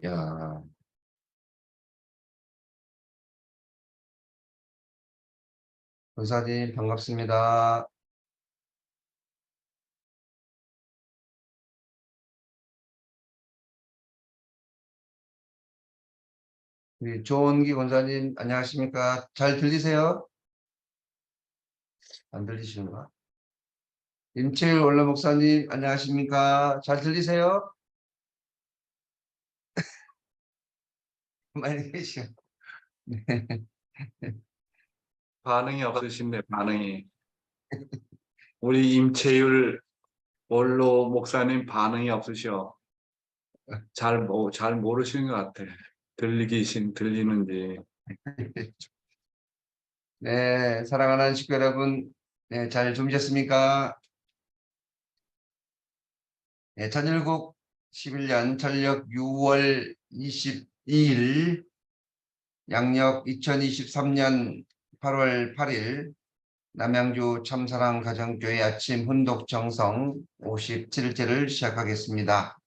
야, 권사님 반갑습니다. 우리 조은기 권사님 안녕하십니까? 잘 들리세요? 안 들리시는가? 임채율 원로 목사님 안녕하십니까? 잘 들리세요? 많이 계시요. 네. 반응이 없으신데 반응이 우리 임채율 원로 목사님 반응이 없으셔. 잘 모르시는 것 같아. 들리는지. 네, 사랑하는 식구 여러분, 네, 잘 주무셨습니까? 네, 천일국 11년 전력 6월 22일, 양력 2023년 8월 8일 남양주 참사랑 가정교회 아침 훈독 정성 57일째를 시작하겠습니다.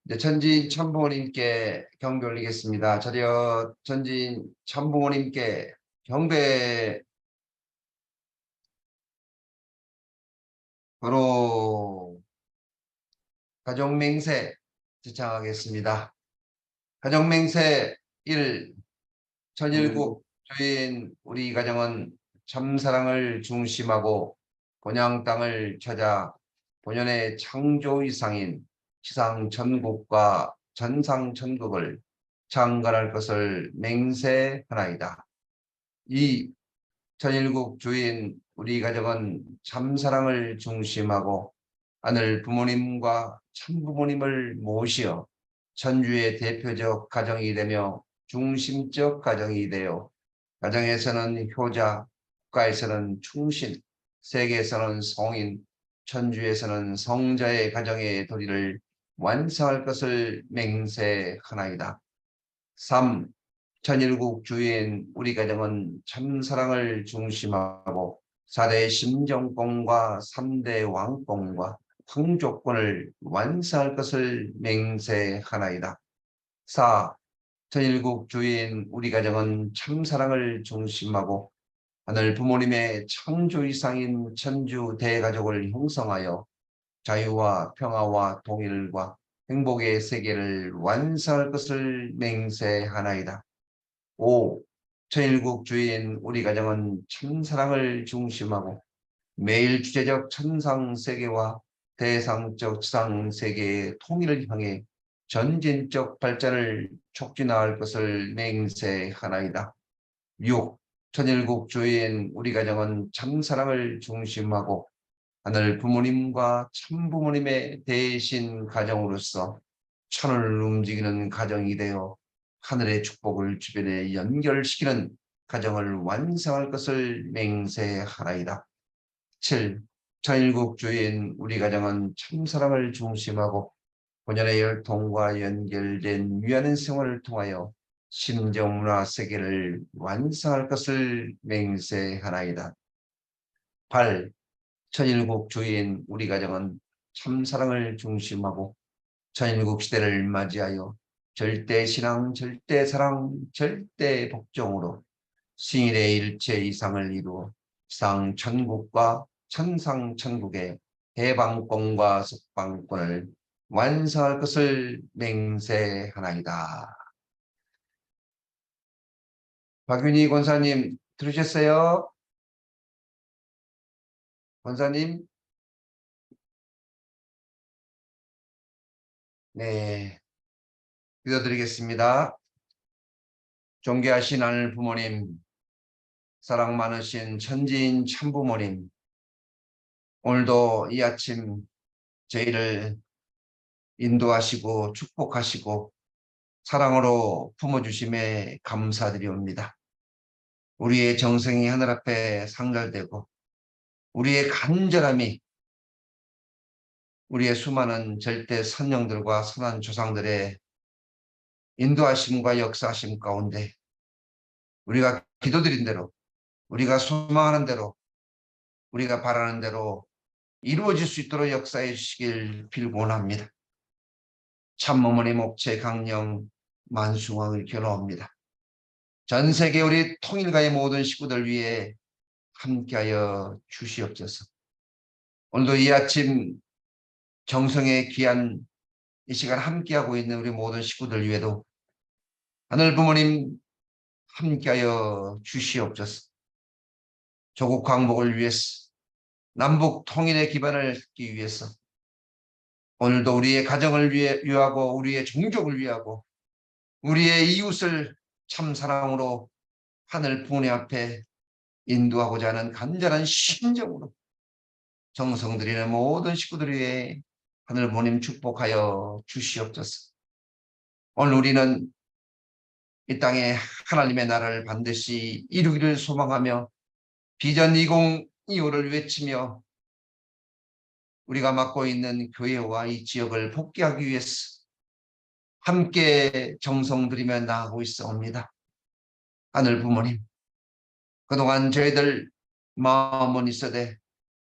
이제 천지인 참부모님께 경배 올리겠습니다. 자려 천지인 참부모님께 경배. 바로 가정맹세 지창하겠습니다. 가정맹세 1. 천일국 주인 우리 가정은 참사랑을 중심하고 본향 땅을 찾아 본연의 창조 이상인 지상 천국과 전상 천국을 창건할 것을 맹세하나이다. 2. 천일국 주인 우리 가정은 참사랑을 중심하고 하늘 부모님과 참부모님을 모시어 천주의 대표적 가정이 되며 중심적 가정이 되어 가정에서는 효자, 국가에서는 충신, 세계에서는 성인, 천주에서는 성자의 가정의 도리를 완성할 것을 맹세하나이다. 3. 천일국 주인 우리 가정은 참사랑을 중심하고 4대 심정권과 3대 왕권과 황조권을 완성할 것을 맹세하나이다. 4. 천일국 주인 우리 가정은 참사랑을 중심하고 하늘 부모님의 창조 이상인 천주 대가족을 형성하여 자유와 평화와 통일과 행복의 세계를 완성할 것을 맹세하나이다. 5. 천일국 주인 우리 가정은 참사랑을 중심하고 매일 주제적 천상세계와 대상적 지상세계의 통일을 향해 전진적 발전을 촉진할 것을 맹세하나이다. 6. 천일국 주인 우리 가정은 참사랑을 중심하고 하늘 부모님과 참부모님의 대신 가정으로서 천을 움직이는 가정이 되어 하늘의 축복을 주변에 연결시키는 가정을 완성할 것을 맹세하나이다. 7. 천일국 주인 우리 가정은 참사랑을 중심하고 본연의 혈통과 연결된 위안한 생활을 통하여 심정문화 세계를 완성할 것을 맹세하나이다. 8. 천일국 주인 우리 가정은 참사랑을 중심하고 천일국 시대를 맞이하여 절대신앙, 절대사랑, 절대복종으로 신일의 일체 이상을 이루어 지상천국과 천상천국의 해방권과 석방권을 완성할 것을 맹세하나이다. 박윤희 권사님 들으셨어요? 권사님? 네, 읽어드리겠습니다. 존귀하신 하늘 부모님, 사랑 많으신 천지인 참부모님, 오늘도 이 아침 저희를 인도하시고 축복하시고 사랑으로 품어주심에 감사드리옵니다. 우리의 정성이 하늘 앞에 상달되고 우리의 간절함이 우리의 수많은 절대 선령들과 선한 조상들의 인도하심과 역사하심 가운데 우리가 기도드린 대로 우리가 소망하는 대로 우리가 바라는 대로 이루어질 수 있도록 역사해 주시길 빌곤합니다. 참어머니 목체 강령 만수왕을 기원합니다. 전 세계 우리 통일가의 모든 식구들 위해 함께하여 주시옵소서. 오늘도 이 아침 정성에 귀한 이 시간 함께하고 있는 우리 모든 식구들 위에도 하늘 부모님 함께하여 주시옵소서. 조국 광복을 위해서, 남북 통일의 기반을 쌓기 위해서 오늘도 우리의 가정을 위하고 우리의 종족을 위하고 우리의 이웃을 참 사랑으로 하늘 부모님 앞에 인도하고자 하는 간절한 심정으로 정성 들이는 모든 식구들 위해 하늘 부모님 축복하여 주시옵소서. 오늘 우리는 이 땅에 하나님의 나라를 반드시 이루기를 소망하며 비전 2025를 외치며 우리가 맡고 있는 교회와 이 지역을 복귀하기 위해서 함께 정성 들이며 나아가고 있사옵니다. 하늘 부모님, 그동안 저희들 마음은 있어도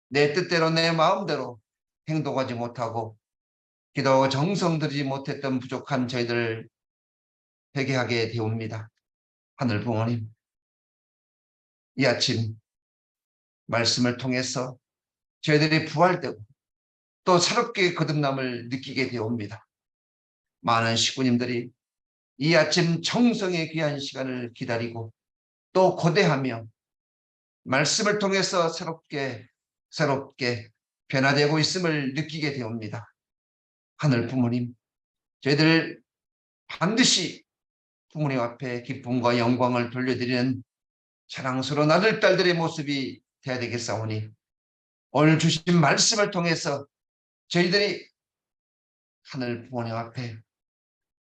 내 뜻대로 내 마음대로 행동하지 못하고 기도하고 정성 들이지 못했던 부족한 저희들을 회개하게 되옵니다. 하늘 부모님, 이 아침 말씀을 통해서 저희들이 부활되고 또 새롭게 거듭남을 느끼게 되옵니다. 많은 식구님들이 이 아침 정성의 귀한 시간을 기다리고 또 고대하며 말씀을 통해서 새롭게 변화되고 있음을 느끼게 되옵니다. 하늘 부모님, 저희들 반드시 부모님 앞에 기쁨과 영광을 돌려드리는 자랑스러운 아들, 딸들의 모습이 되어야 되겠사오니 오늘 주신 말씀을 통해서 저희들이 하늘 부모님 앞에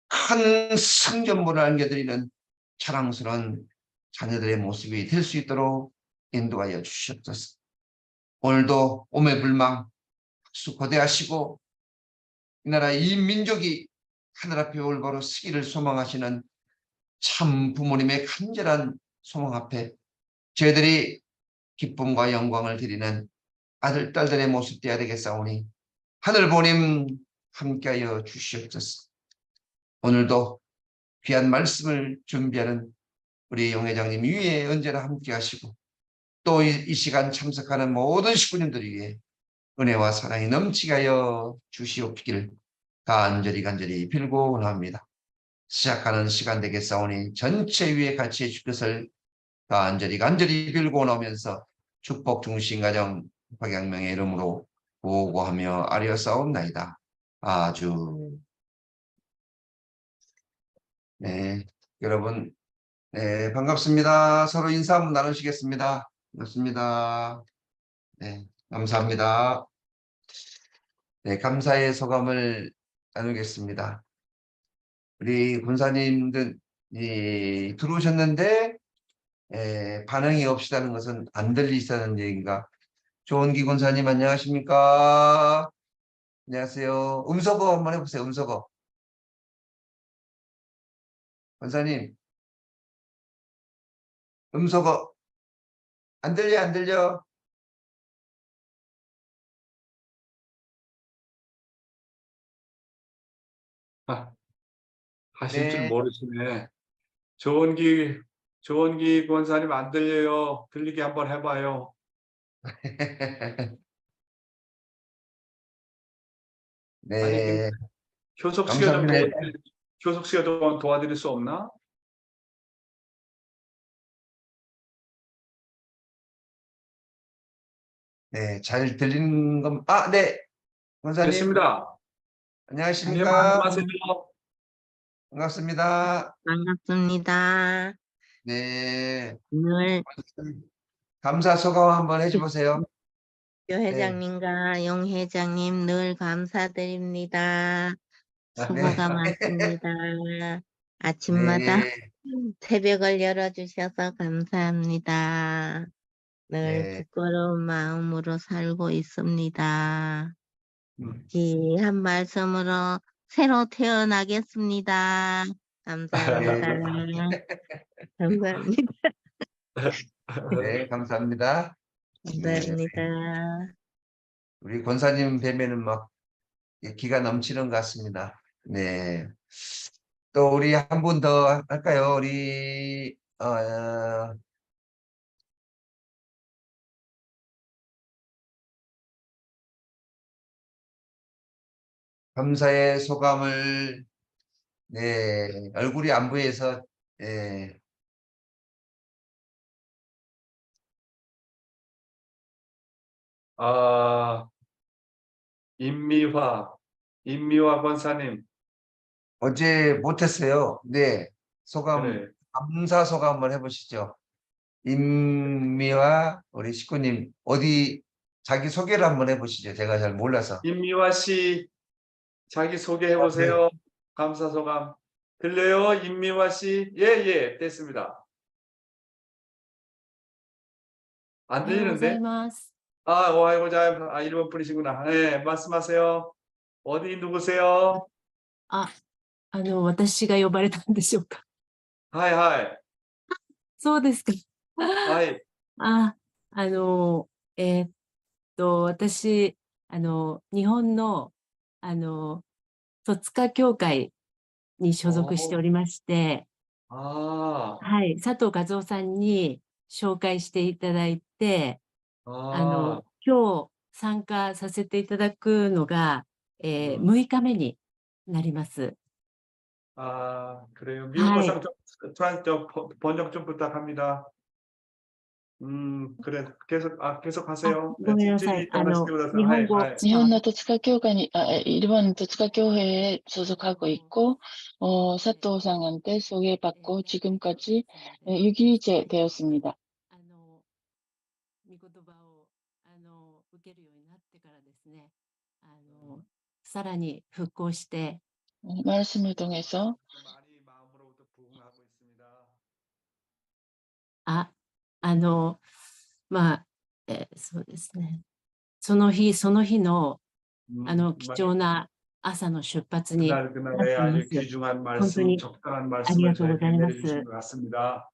큰 성전문을 안겨드리는 자랑스러운 자녀들의 모습이 될 수 있도록 인도하여 주시옵소서. 오늘도 오매불망 박수 거대하시고 이 나라 이 민족이 하늘 앞에 올바로 서기를 소망하시는 참 부모님의 간절한 소망 앞에 저희들이 기쁨과 영광을 드리는 아들, 딸들의 모습 되어야 되겠사오니 하늘 부모님 함께하여 주시옵소서. 오늘도 귀한 말씀을 준비하는 우리 용 회장님 위에 언제나 함께 하시고 또 이 시간 참석하는 모든 식구님들 위해 은혜와 사랑이 넘치게 하여 주시옵기를 간절히 빌고 원합니다. 시작하는 시간 되겠사오니 전체 위에 같이 해줄 것을 간절히 빌고 원하면서 축복 중심 가정 박양명의 이름으로 보고하며 아뢰었사옵나이다. 아주 네, 여러분 네, 반갑습니다. 서로 인사 한번 나누시겠습니다. 반갑습니다. 네, 감사합니다. 네, 감사의 소감을 나누겠습니다. 우리 군사님들 들어오셨는데 반응이 없이다는 것은 안 들리시다는 얘기인가? 조은기 군사님 안녕하십니까? 안녕하세요. 음소거 한번 해보세요. 음소거. 군사님 음소거 안 들려 안 들려? 아, 하실 줄 네. 모르시네. 조원기 권사님 안 들려요. 들리게 한번 해봐요. 아니, 네. 효석 씨가 좀 감사합니다. 효석 씨가 좀 도와드릴 수 없나? 네, 잘 들리는 건, 네, 권사님, 됐습니다. 형님 안녕하십니까? 말씀하세요. 반갑습니다. 반갑습니다. 네, 오늘 감사 소감 한번 해주세요. 교 네, 회장님과 용 회장님 늘 감사드립니다. 수고가 네, 많습니다. 아침마다 네, 새벽을 열어주셔서 감사합니다. 늘 네. 부끄러운 마음으로 살고 있습니다. 음. 귀한 말씀으로 새로 태어나겠습니다. 감사합니다. 감사합니다. 네, 감사합니다. 네, 감사합니다. 우리 권사님 뵈면은 막 기가 넘치는 것 같습니다. 네, 또 우리 한 분 더 할까요? 우리 감사의 소감을 네, 얼굴이 안 보여서 예, 아, 임미화 권사님, 어제 못했어요. 네, 소감 그래. 감사 소감 한번 해보시죠. 임미와 우리 식구님 어디 자기 소개를 한번 해보시죠. 제가 잘 몰라서. 임미화 씨, 자기 소개해 네. 보세요. 감사 소감. 들려요? 임미화 씨? 예, 예, 됐습니다. 안 おはようござい 들리는데? ます。 아, 오하이고자, 일본 분이시구나. 네, 말씀하세요. 어디 누구세요? 私が呼ばれたんでしょうか。하이, 하이, そうですか。 하이. あ、あの、私、日本の、戸塚教会に所属しておりまして、 아, はい、佐藤和夫さんに紹介していただいて、아, 今日参加させていただくのが、6日目になります。 아, 그래요. 미국어 상 번역 좀 부탁합니다. 그래. 계속 あ、 하세요. ごめんなさい。 日本語 하이, 하이. 伝わっ日本の戸塚教会に、일본戸塚教会へ所属하고 있고,佐藤さん한테 소개받고 지금까지 6일째 되었습니다. 御言葉を受けるようになってからですね、さらに復興して、 말씀을 통해서 많이 마음으로부터 부응하고 있습니다. まあ、そうですね。その日その日の貴重な朝の出発になってい 그날의 ま 아주 す。 귀중한 말씀, 혼돈이 적당한 말씀을 아리가또 저에게 고자이마스. 내려주신 것 같습니다.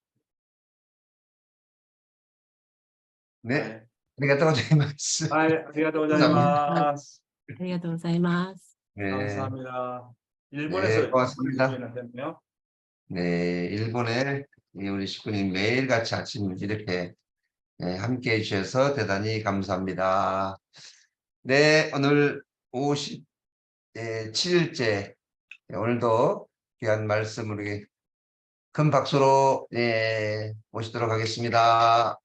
네, 아리가또 고자이마스. 아리가또 감사합니다. 고자이마스. ありがとうございます。 네, 감사합니다. 네, 일본에서 고맙습니다. 하셨네요. 네, 일본에 우리 식구님 매일같이 아침 이렇게 함께 해주셔서 대단히 감사합니다. 네, 오늘 57일째 오늘도 귀한 말씀을 우리 큰 박수로 모시도록 하겠습니다.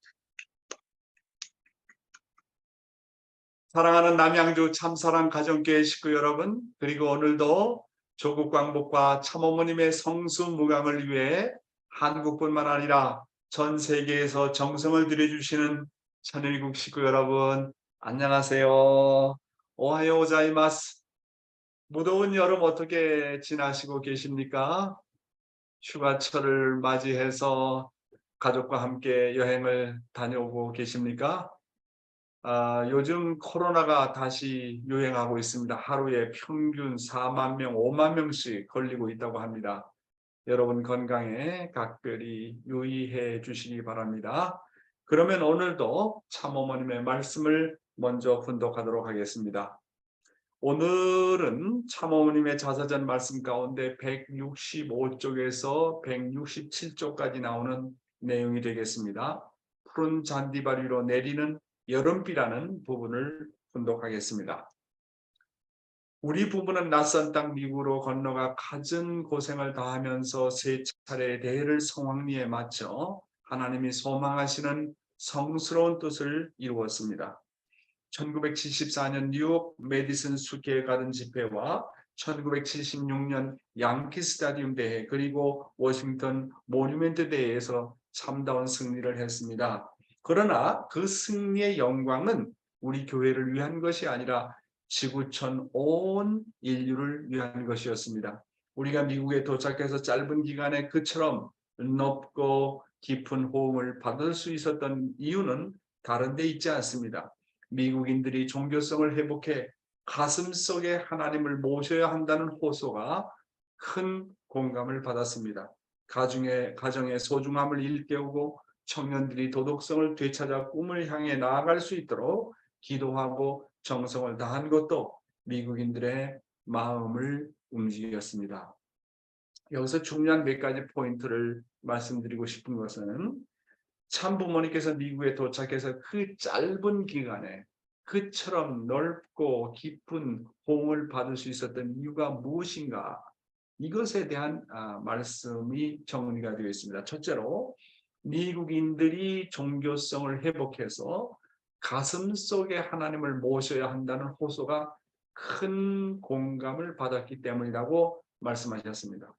사랑하는 남양주 참사랑 가정교회 식구 여러분, 그리고 오늘도 조국 광복과 참어머님의 성수무강을 위해 한국뿐만 아니라 전 세계에서 정성을 들여주시는 천일국 식구 여러분, 안녕하세요. 오하요 고자이마스. 무더운 여름 어떻게 지나시고 계십니까? 휴가철을 맞이해서 가족과 함께 여행을 다녀오고 계십니까? 요즘 코로나가 다시 유행하고 있습니다. 하루에 평균 4만 명, 5만 명씩 걸리고 있다고 합니다. 여러분 건강에 각별히 유의해 주시기 바랍니다. 그러면 오늘도 참어머님의 말씀을 먼저 분독하도록 하겠습니다. 오늘은 참어머님의 자서전 말씀 가운데 165쪽에서 167쪽까지 나오는 내용이 되겠습니다. 푸른 잔디밭 위로 내리는 여름비라는 부분을 분독하겠습니다. 우리 부부는 낯선 땅 미국으로 건너가 갖은 고생을 다하면서 세 차례 대회를 성황리에 마쳐 하나님이 소망하시는 성스러운 뜻을 이루었습니다. 1974년 뉴욕 메디슨 스퀘어 가든 집회와 1976년 양키 스타디움 대회 그리고 워싱턴 모뉴멘트 대회에서 참다운 승리를 했습니다. 그러나 그 승리의 영광은 우리 교회를 위한 것이 아니라 지구촌 온 인류를 위한 것이었습니다. 우리가 미국에 도착해서 짧은 기간에 그처럼 높고 깊은 호응을 받을 수 있었던 이유는 다른 데 있지 않습니다. 미국인들이 종교성을 회복해 가슴속에 하나님을 모셔야 한다는 호소가 큰 공감을 받았습니다. 가정의 소중함을 일깨우고 청년들이 도덕성을 되찾아 꿈을 향해 나아갈 수 있도록 기도하고 정성을 다한 것도 미국인들의 마음을 움직였습니다. 여기서 중요한 몇 가지 포인트를 말씀드리고 싶은 것은 참부모님께서 미국에 도착해서 그 짧은 기간에 그처럼 넓고 깊은 호응을 받을 수 있었던 이유가 무엇인가? 이것에 대한 말씀이 정리가 되어 있습니다. 첫째로 미국인들이 종교성을 회복해서 가슴 속에 하나님을 모셔야 한다는 호소가 큰 공감을 받았기 때문이라고 말씀하셨습니다.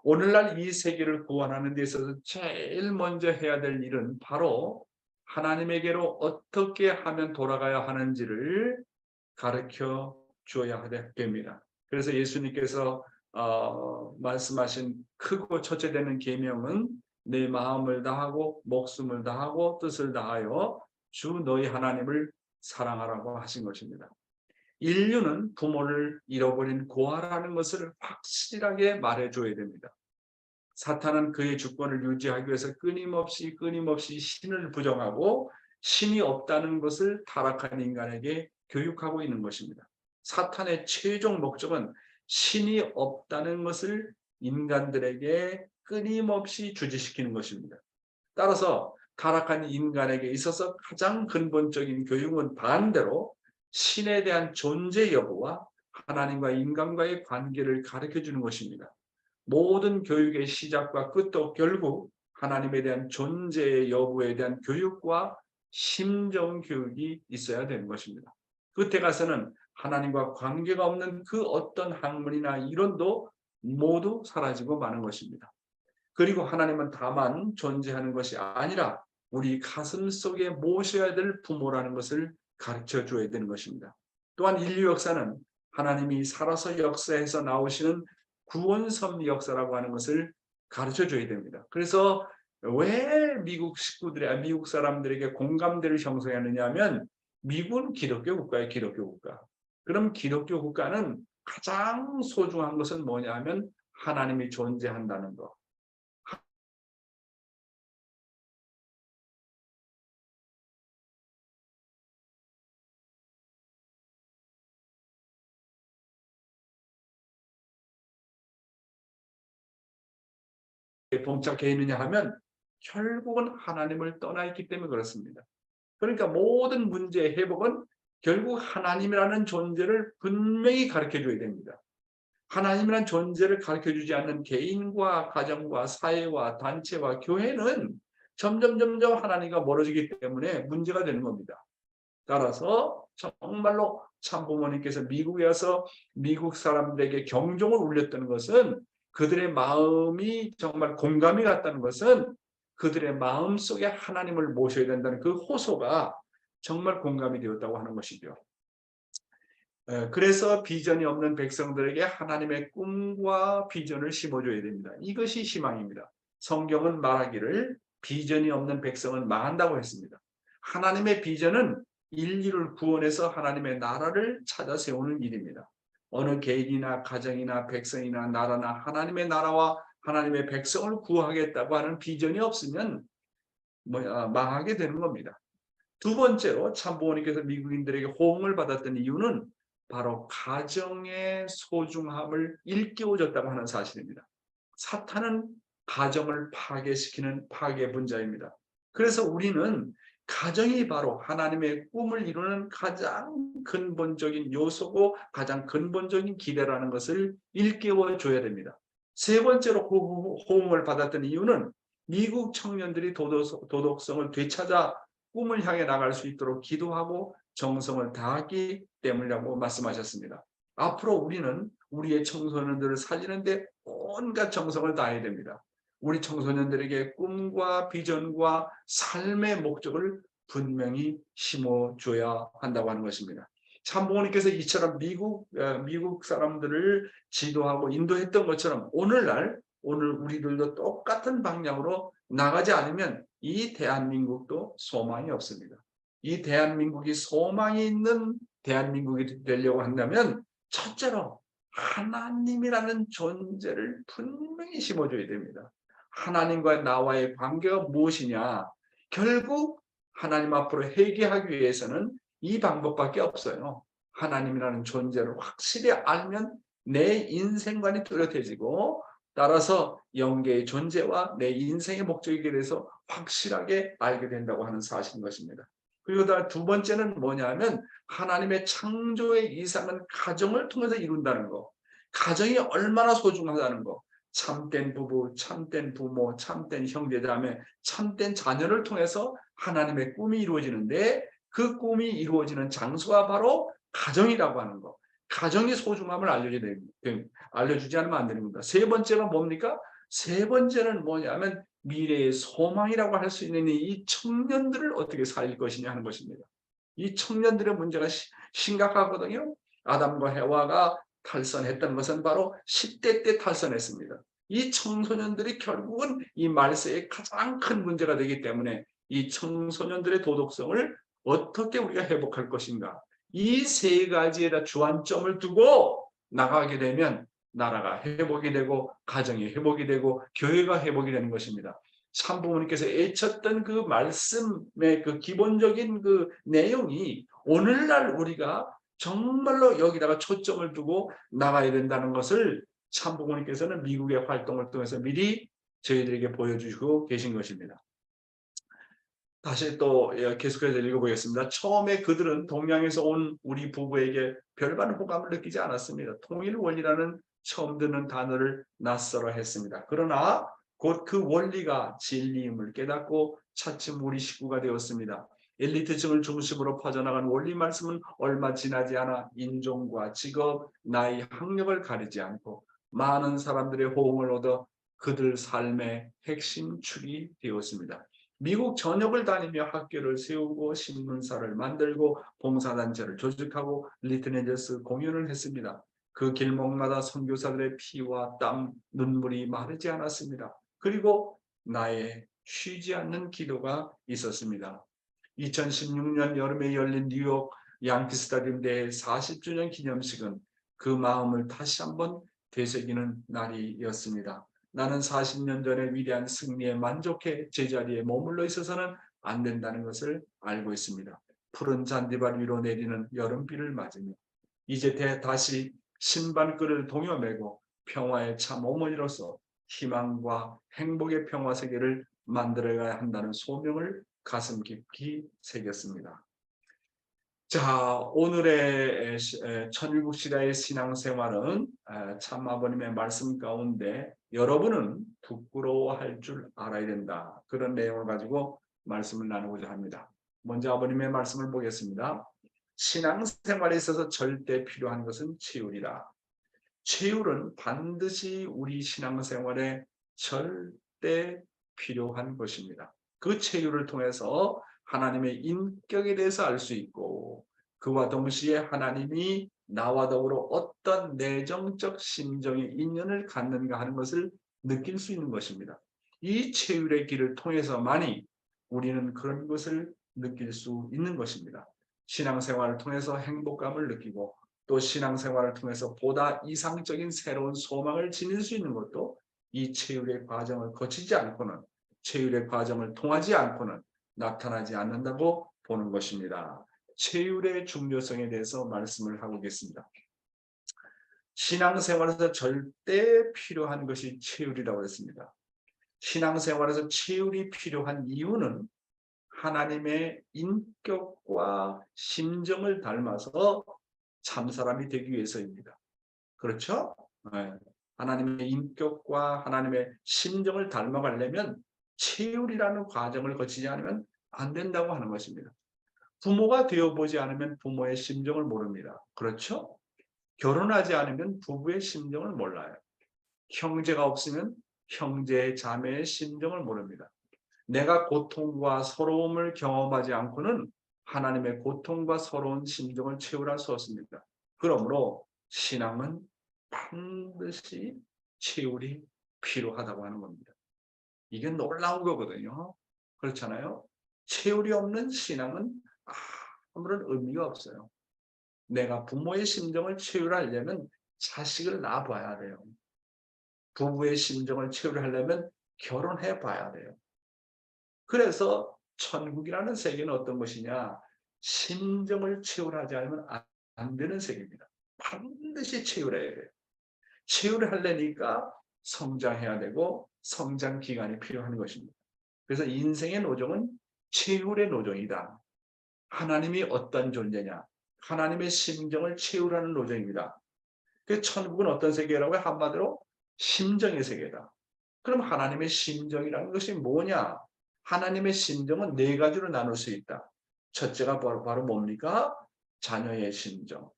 오늘날 이 세계를 구원하는 데 있어서 제일 먼저 해야 될 일은 바로 하나님에게로 어떻게 하면 돌아가야 하는지를 가르쳐 주어야 됩니다. 그래서 예수님께서 말씀하신 크고 첫째 되는 계명은 내 마음을 다하고 목숨을 다하고 뜻을 다하여 주 너희 하나님을 사랑하라고 하신 것입니다. 인류는 부모를 잃어버린 고아라는 것을 확실하게 말해줘야 됩니다. 사탄은 그의 주권을 유지하기 위해서 끊임없이 신을 부정하고 신이 없다는 것을 타락한 인간에게 교육하고 있는 것입니다. 사탄의 최종 목적은 신이 없다는 것을 인간들에게 끊임없이 주지시키는 것입니다. 따라서 타락한 인간에게 있어서 가장 근본적인 교육은 반대로 신에 대한 존재 여부와 하나님과 인간과의 관계를 가르쳐주는 것입니다. 모든 교육의 시작과 끝도 결국 하나님에 대한 존재 여부에 대한 교육과 심정 교육이 있어야 되는 것입니다. 끝에 가서는 하나님과 관계가 없는 그 어떤 학문이나 이론도 모두 사라지고 마는 것입니다. 그리고 하나님은 다만 존재하는 것이 아니라 우리 가슴 속에 모셔야 될 부모라는 것을 가르쳐 줘야 되는 것입니다. 또한 인류 역사는 하나님이 살아서 역사에서 나오시는 구원 섭리 역사라고 하는 것을 가르쳐 줘야 됩니다. 그래서 왜 미국 사람들에게 공감대를 형성하느냐 하면 미국은 기독교 국가예요. 기독교 국가. 그럼 기독교 국가는 가장 소중한 것은 뭐냐 하면 하나님이 존재한다는 것. 봉착해 있느냐 하면 결국은 하나님을 떠나 있기 때문에 그렇습니다. 그러니까 모든 문제의 회복은 결국 하나님이라는 존재를 분명히 가르쳐줘야 됩니다. 하나님이라는 존재를 가르쳐주지 않는 개인과 가정과 사회와 단체와 교회는 점점 하나님과 멀어지기 때문에 문제가 되는 겁니다. 따라서 정말로 참부모님께서 미국에 와서 미국 사람들에게 경종을 울렸던 것은 그들의 마음이 정말 공감이 갔다는 것은 그들의 마음속에 하나님을 모셔야 된다는 그 호소가 정말 공감이 되었다고 하는 것이죠. 그래서 비전이 없는 백성들에게 하나님의 꿈과 비전을 심어줘야 됩니다. 이것이 희망입니다. 성경은 말하기를 비전이 없는 백성은 망한다고 했습니다. 하나님의 비전은 인류를 구원해서 하나님의 나라를 찾아 세우는 일입니다. 어느 개인이나 가정이나 백성이나 나라나 하나님의 나라와 하나님의 백성을 구하겠다고 하는 비전이 없으면 망하게 되는 겁니다. 두 번째로 참부모님께서 미국인들에게 호응을 받았던 이유는 바로 가정의 소중함을 일깨워줬다고 하는 사실입니다. 사탄은 가정을 파괴시키는 파괴분자입니다. 그래서 우리는 가정이 바로 하나님의 꿈을 이루는 가장 근본적인 요소고 가장 근본적인 기대라는 것을 일깨워줘야 됩니다. 세 번째로 호응을 받았던 이유는 미국 청년들이 도덕성을 되찾아 꿈을 향해 나갈 수 있도록 기도하고 정성을 다하기 때문이라고 말씀하셨습니다. 앞으로 우리는 우리의 청소년들을 살리는데 온갖 정성을 다해야 됩니다. 우리 청소년들에게 꿈과 비전과 삶의 목적을 분명히 심어줘야 한다고 하는 것입니다. 참부모님께서 이처럼 미국 사람들을 지도하고 인도했던 것처럼 오늘 우리들도 똑같은 방향으로 나가지 않으면 이 대한민국도 소망이 없습니다. 이 대한민국이 소망이 있는 대한민국이 되려고 한다면 첫째로 하나님이라는 존재를 분명히 심어줘야 됩니다. 하나님과 나와의 관계가 무엇이냐? 결국 하나님 앞으로 회개하기 위해서는 이 방법밖에 없어요. 하나님이라는 존재를 확실히 알면 내 인생관이 뚜렷해지고 따라서 영계의 존재와 내 인생의 목적에 대해서 확실하게 알게 된다고 하는 사실인 것입니다. 그리고 두 번째는 뭐냐면 하나님의 창조의 이상은 가정을 통해서 이룬다는 거. 가정이 얼마나 소중하다는 거. 참된 부부, 참된 부모, 참된 형제자매, 참된 자녀를 통해서 하나님의 꿈이 이루어지는데 그 꿈이 이루어지는 장소가 바로 가정이라고 하는 거. 가정의 소중함을 알려주지 않으면 안 되는 겁니다. 세 번째가 뭡니까? 세 번째는 뭐냐면 미래의 소망이라고 할 수 있는 이 청년들을 어떻게 살릴 것이냐 하는 것입니다. 이 청년들의 문제가 심각하거든요. 아담과 해와가 탈선했던 것은 바로 10대 때 탈선했습니다. 이 청소년들이 결국은 이 말세의 가장 큰 문제가 되기 때문에 이 청소년들의 도덕성을 어떻게 우리가 회복할 것인가. 이 세 가지에다 주안점을 두고 나가게 되면 나라가 회복이 되고 가정이 회복이 되고 교회가 회복이 되는 것입니다. 참부모님께서 애쳤던 그 말씀의 그 기본적인 그 내용이 오늘날 우리가 정말로 여기다가 초점을 두고 나가야 된다는 것을 참부모님께서는 미국의 활동을 통해서 미리 저희들에게 보여주시고 계신 것입니다. 다시 또 계속해서 읽어보겠습니다. 처음에 그들은 동양에서 온 우리 부부에게 별반 호감을 느끼지 않았습니다. 통일 원리라는 처음 듣는 단어를 낯설어 했습니다. 그러나 곧 그 원리가 진리임을 깨닫고 차츰 우리 식구가 되었습니다. 엘리트층을 중심으로 퍼져나간 원리 말씀은 얼마 지나지 않아 인종과 직업, 나이, 학력을 가리지 않고 많은 사람들의 호응을 얻어 그들 삶의 핵심 축이 되었습니다. 미국 전역을 다니며 학교를 세우고 신문사를 만들고 봉사단체를 조직하고 리트네저스 공연을 했습니다. 그 길목마다 선교사들의 피와 땀, 눈물이 마르지 않았습니다. 그리고 나의 쉬지 않는 기도가 있었습니다. 2016년 여름에 열린 뉴욕 양키 스타디움 대회 40주년 기념식은 그 마음을 다시 한번 되새기는 날이었습니다. 나는 40년 전의 위대한 승리에 만족해 제자리에 머물러 있어서는 안 된다는 것을 알고 있습니다. 푸른 잔디밭 위로 내리는 여름비를 맞으며 이제 다시 신발끈을 동여매고 평화의 참 어머니로서 희망과 행복의 평화 세계를 만들어가야 한다는 소명을 가슴 깊이 새겼습니다. 자, 오늘의 천일국 시대의 신앙생활은 참 아버님의 말씀 가운데 여러분은 부끄러워할 줄 알아야 된다. 그런 내용을 가지고 말씀을 나누고자 합니다. 먼저 아버님의 말씀을 보겠습니다. 신앙생활에 있어서 절대 필요한 것은 치유이다. 치유는 반드시 우리 신앙생활에 절대 필요한 것입니다. 그 치유를 통해서 하나님의 인격에 대해서 알 수 있고 그와 동시에 하나님이 나와 더불어 어떤 내정적 심정의 인연을 갖는가 하는 것을 느낄 수 있는 것입니다. 이 치유의 길을 통해서만이 우리는 그런 것을 느낄 수 있는 것입니다. 신앙생활을 통해서 행복감을 느끼고 또 신앙생활을 통해서 보다 이상적인 새로운 소망을 지닐 수 있는 것도 이 치유의 과정을 거치지 않고는 치유의 과정을 통하지 않고는 나타나지 않는다고 보는 것입니다. 치유의 중요성에 대해서 말씀을 하고 있겠습니다. 신앙생활에서 절대 필요한 것이 치유이라고 했습니다. 신앙생활에서 치유이 필요한 이유는 하나님의 인격과 심정을 닮아서 참사람이 되기 위해서입니다. 그렇죠? 네. 하나님의 인격과 하나님의 심정을 닮아가려면 치유이라는 과정을 거치지 않으면 안 된다고 하는 것입니다. 부모가 되어보지 않으면 부모의 심정을 모릅니다. 그렇죠? 결혼하지 않으면 부부의 심정을 몰라요. 형제가 없으면 형제의 자매의 심정을 모릅니다. 내가 고통과 서러움을 경험하지 않고는 하나님의 고통과 서러운 심정을 채우라 수 없습니다. 그러므로 신앙은 반드시 치유이 필요하다고 하는 겁니다. 이게 놀라운 거거든요. 그렇잖아요. 치유이 없는 신앙은 아무런 의미가 없어요. 내가 부모의 심정을 치유하려면 자식을 낳아봐야 돼요. 부부의 심정을 치유하려면 결혼해 봐야 돼요. 그래서 천국이라는 세계는 어떤 것이냐? 심정을 치유하지 않으면 안 되는 세계입니다. 반드시 치유를 해야 돼요. 치유를 하려니까 성장해야 되고 성장 기간이 필요한 것입니다. 그래서 인생의 노정은 채울의 노정이다. 하나님이 어떤 존재냐? 하나님의 심정을 채우라는 노정입니다. 그 천국은 어떤 세계라고요? 한마디로 심정의 세계다. 그럼 하나님의 심정이라는 것이 뭐냐? 하나님의 심정은 네 가지로 나눌 수 있다. 첫째가 바로 뭡니까? 자녀의 심정.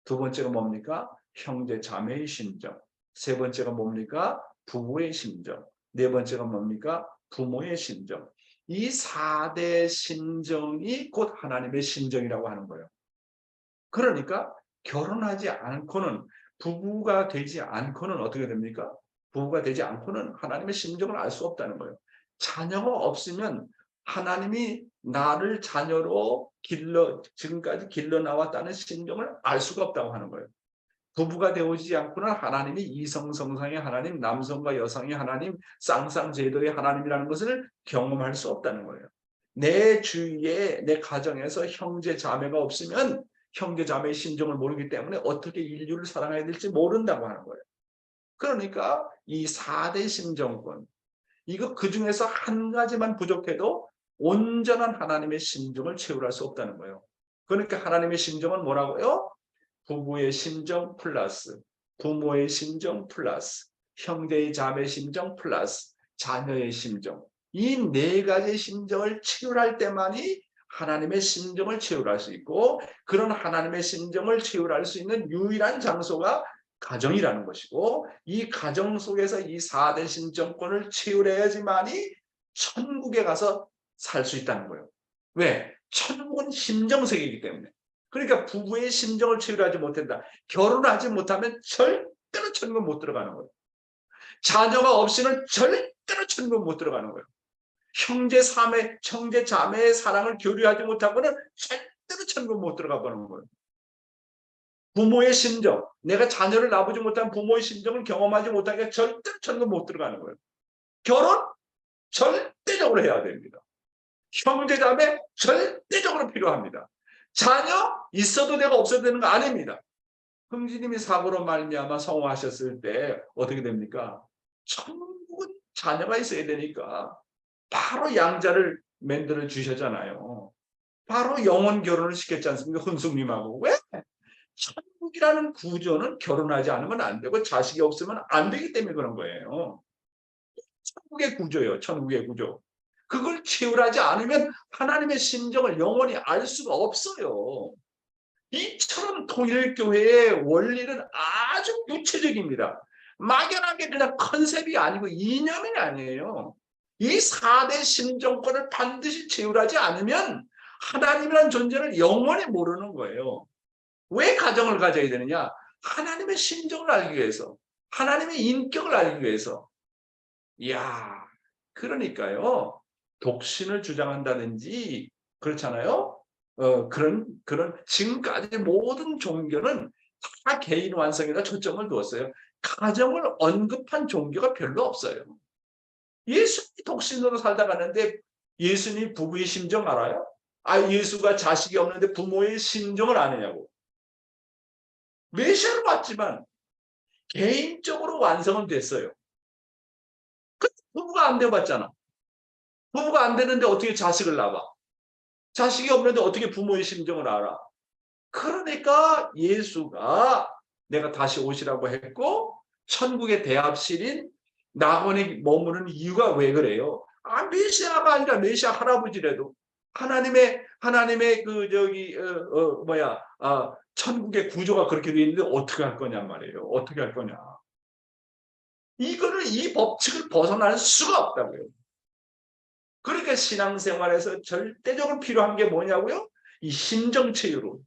두 번째가 뭡니까? 형제 자매의 심정. 세 번째가 뭡니까? 부부의 심정. 네 번째가 뭡니까? 부모의 심정. 이 4대 심정이 곧 하나님의 심정이라고 하는 거예요. 그러니까 결혼하지 않고는, 부부가 되지 않고는 어떻게 됩니까? 부부가 되지 않고는 하나님의 심정을 알 수 없다는 거예요. 자녀가 없으면 하나님이 나를 자녀로 지금까지 길러 나왔다는 심정을 알 수가 없다고 하는 거예요. 부부가 되어지지 않고는 하나님이 이성성상의 하나님, 남성과 여성의 하나님, 쌍쌍제도의 하나님이라는 것을 경험할 수 없다는 거예요. 내 주위에, 내 가정에서 형제 자매가 없으면 형제 자매의 심정을 모르기 때문에 어떻게 인류를 사랑해야 될지 모른다고 하는 거예요. 그러니까 이 4대 심정권, 이거 그 중에서 한 가지만 부족해도 온전한 하나님의 심정을 채우할 수 없다는 거예요. 그러니까 하나님의 심정은 뭐라고요? 부부의 심정 플러스 부모의 심정 플러스 형제의 자매의 심정 플러스 자녀의 심정, 이 네 가지의 심정을 채울할 때만이 하나님의 심정을 채울할 수 있고, 그런 하나님의 심정을 채울할 수 있는 유일한 장소가 가정이라는 것이고, 이 가정 속에서 이 4대 심정권을 채울해야지만이 천국에 가서 살 수 있다는 거예요. 왜? 천국은 심정세계이기 때문에. 그러니까 부부의 심정을 채울하지 못한다. 결혼하지 못하면 절대로 천국 못 들어가는 거예요. 자녀가 없이는 절대로 천국 못 들어가는 거예요. 형제 자매의 사랑을 교류하지 못하고는 절대로 천국 못 들어가 보는 거예요. 부모의 심정, 내가 자녀를 낳아보지 못한 부모의 심정을 경험하지 못하니까 절대로 천국 못 들어가는 거예요. 결혼 절대적으로 해야 됩니다. 형제 자매 절대적으로 필요합니다. 자녀 있어도 되고 없어도 되는 거 아닙니다. 형제님이 사고로 말미암아 성화하셨을 때 어떻게 됩니까? 천국은 자녀가 있어야 되니까 바로 양자를 만들어 주셨잖아요. 바로 영혼 결혼을 시켰지 않습니까? hun숙님하고. 왜? 천국이라는 구조는 결혼하지 않으면 안 되고 자식이 없으면 안 되기 때문에 그런 거예요. 천국의 구조예요. 천국의 구조. 그걸 채울하지 않으면 하나님의 심정을 영원히 알 수가 없어요. 이처럼 통일교회의 원리는 아주 구체적입니다. 막연하게 그냥 컨셉이 아니고 이념이 아니에요. 이 4대 심정권을 반드시 채울하지 않으면 하나님이라는 존재를 영원히 모르는 거예요. 왜 가정을 가져야 되느냐? 하나님의 심정을 알기 위해서, 하나님의 인격을 알기 위해서. 이야, 그러니까요. 독신을 주장한다든지 그렇잖아요. 그런 지금까지 모든 종교는 다 개인 완성에다 초점을 두었어요. 가정을 언급한 종교가 별로 없어요. 예수님이 독신으로 살다 가는데 예수님이 부부의 심정 알아요? 예수가 자식이 없는데 부모의 심정을 아느냐고. 메시아를 봤지만 개인적으로 완성은 됐어요. 부부가 안 되어봤잖아. 부부가 안 되는데 어떻게 자식을 낳아? 자식이 없는데 어떻게 부모의 심정을 알아? 그러니까 예수가 내가 다시 오시라고 했고 천국의 대합실인 낙원에 머무르는 이유가 왜 그래요? 메시아가 아니라 메시아 할아버지라도 하나님의 천국의 구조가 그렇게 되어 있는데 어떻게 할 거냐 말이에요. 어떻게 할 거냐? 이 법칙을 벗어날 수가 없다고요. 그러니까 신앙생활에서 절대적으로 필요한 게 뭐냐고요? 이 심정 체유로.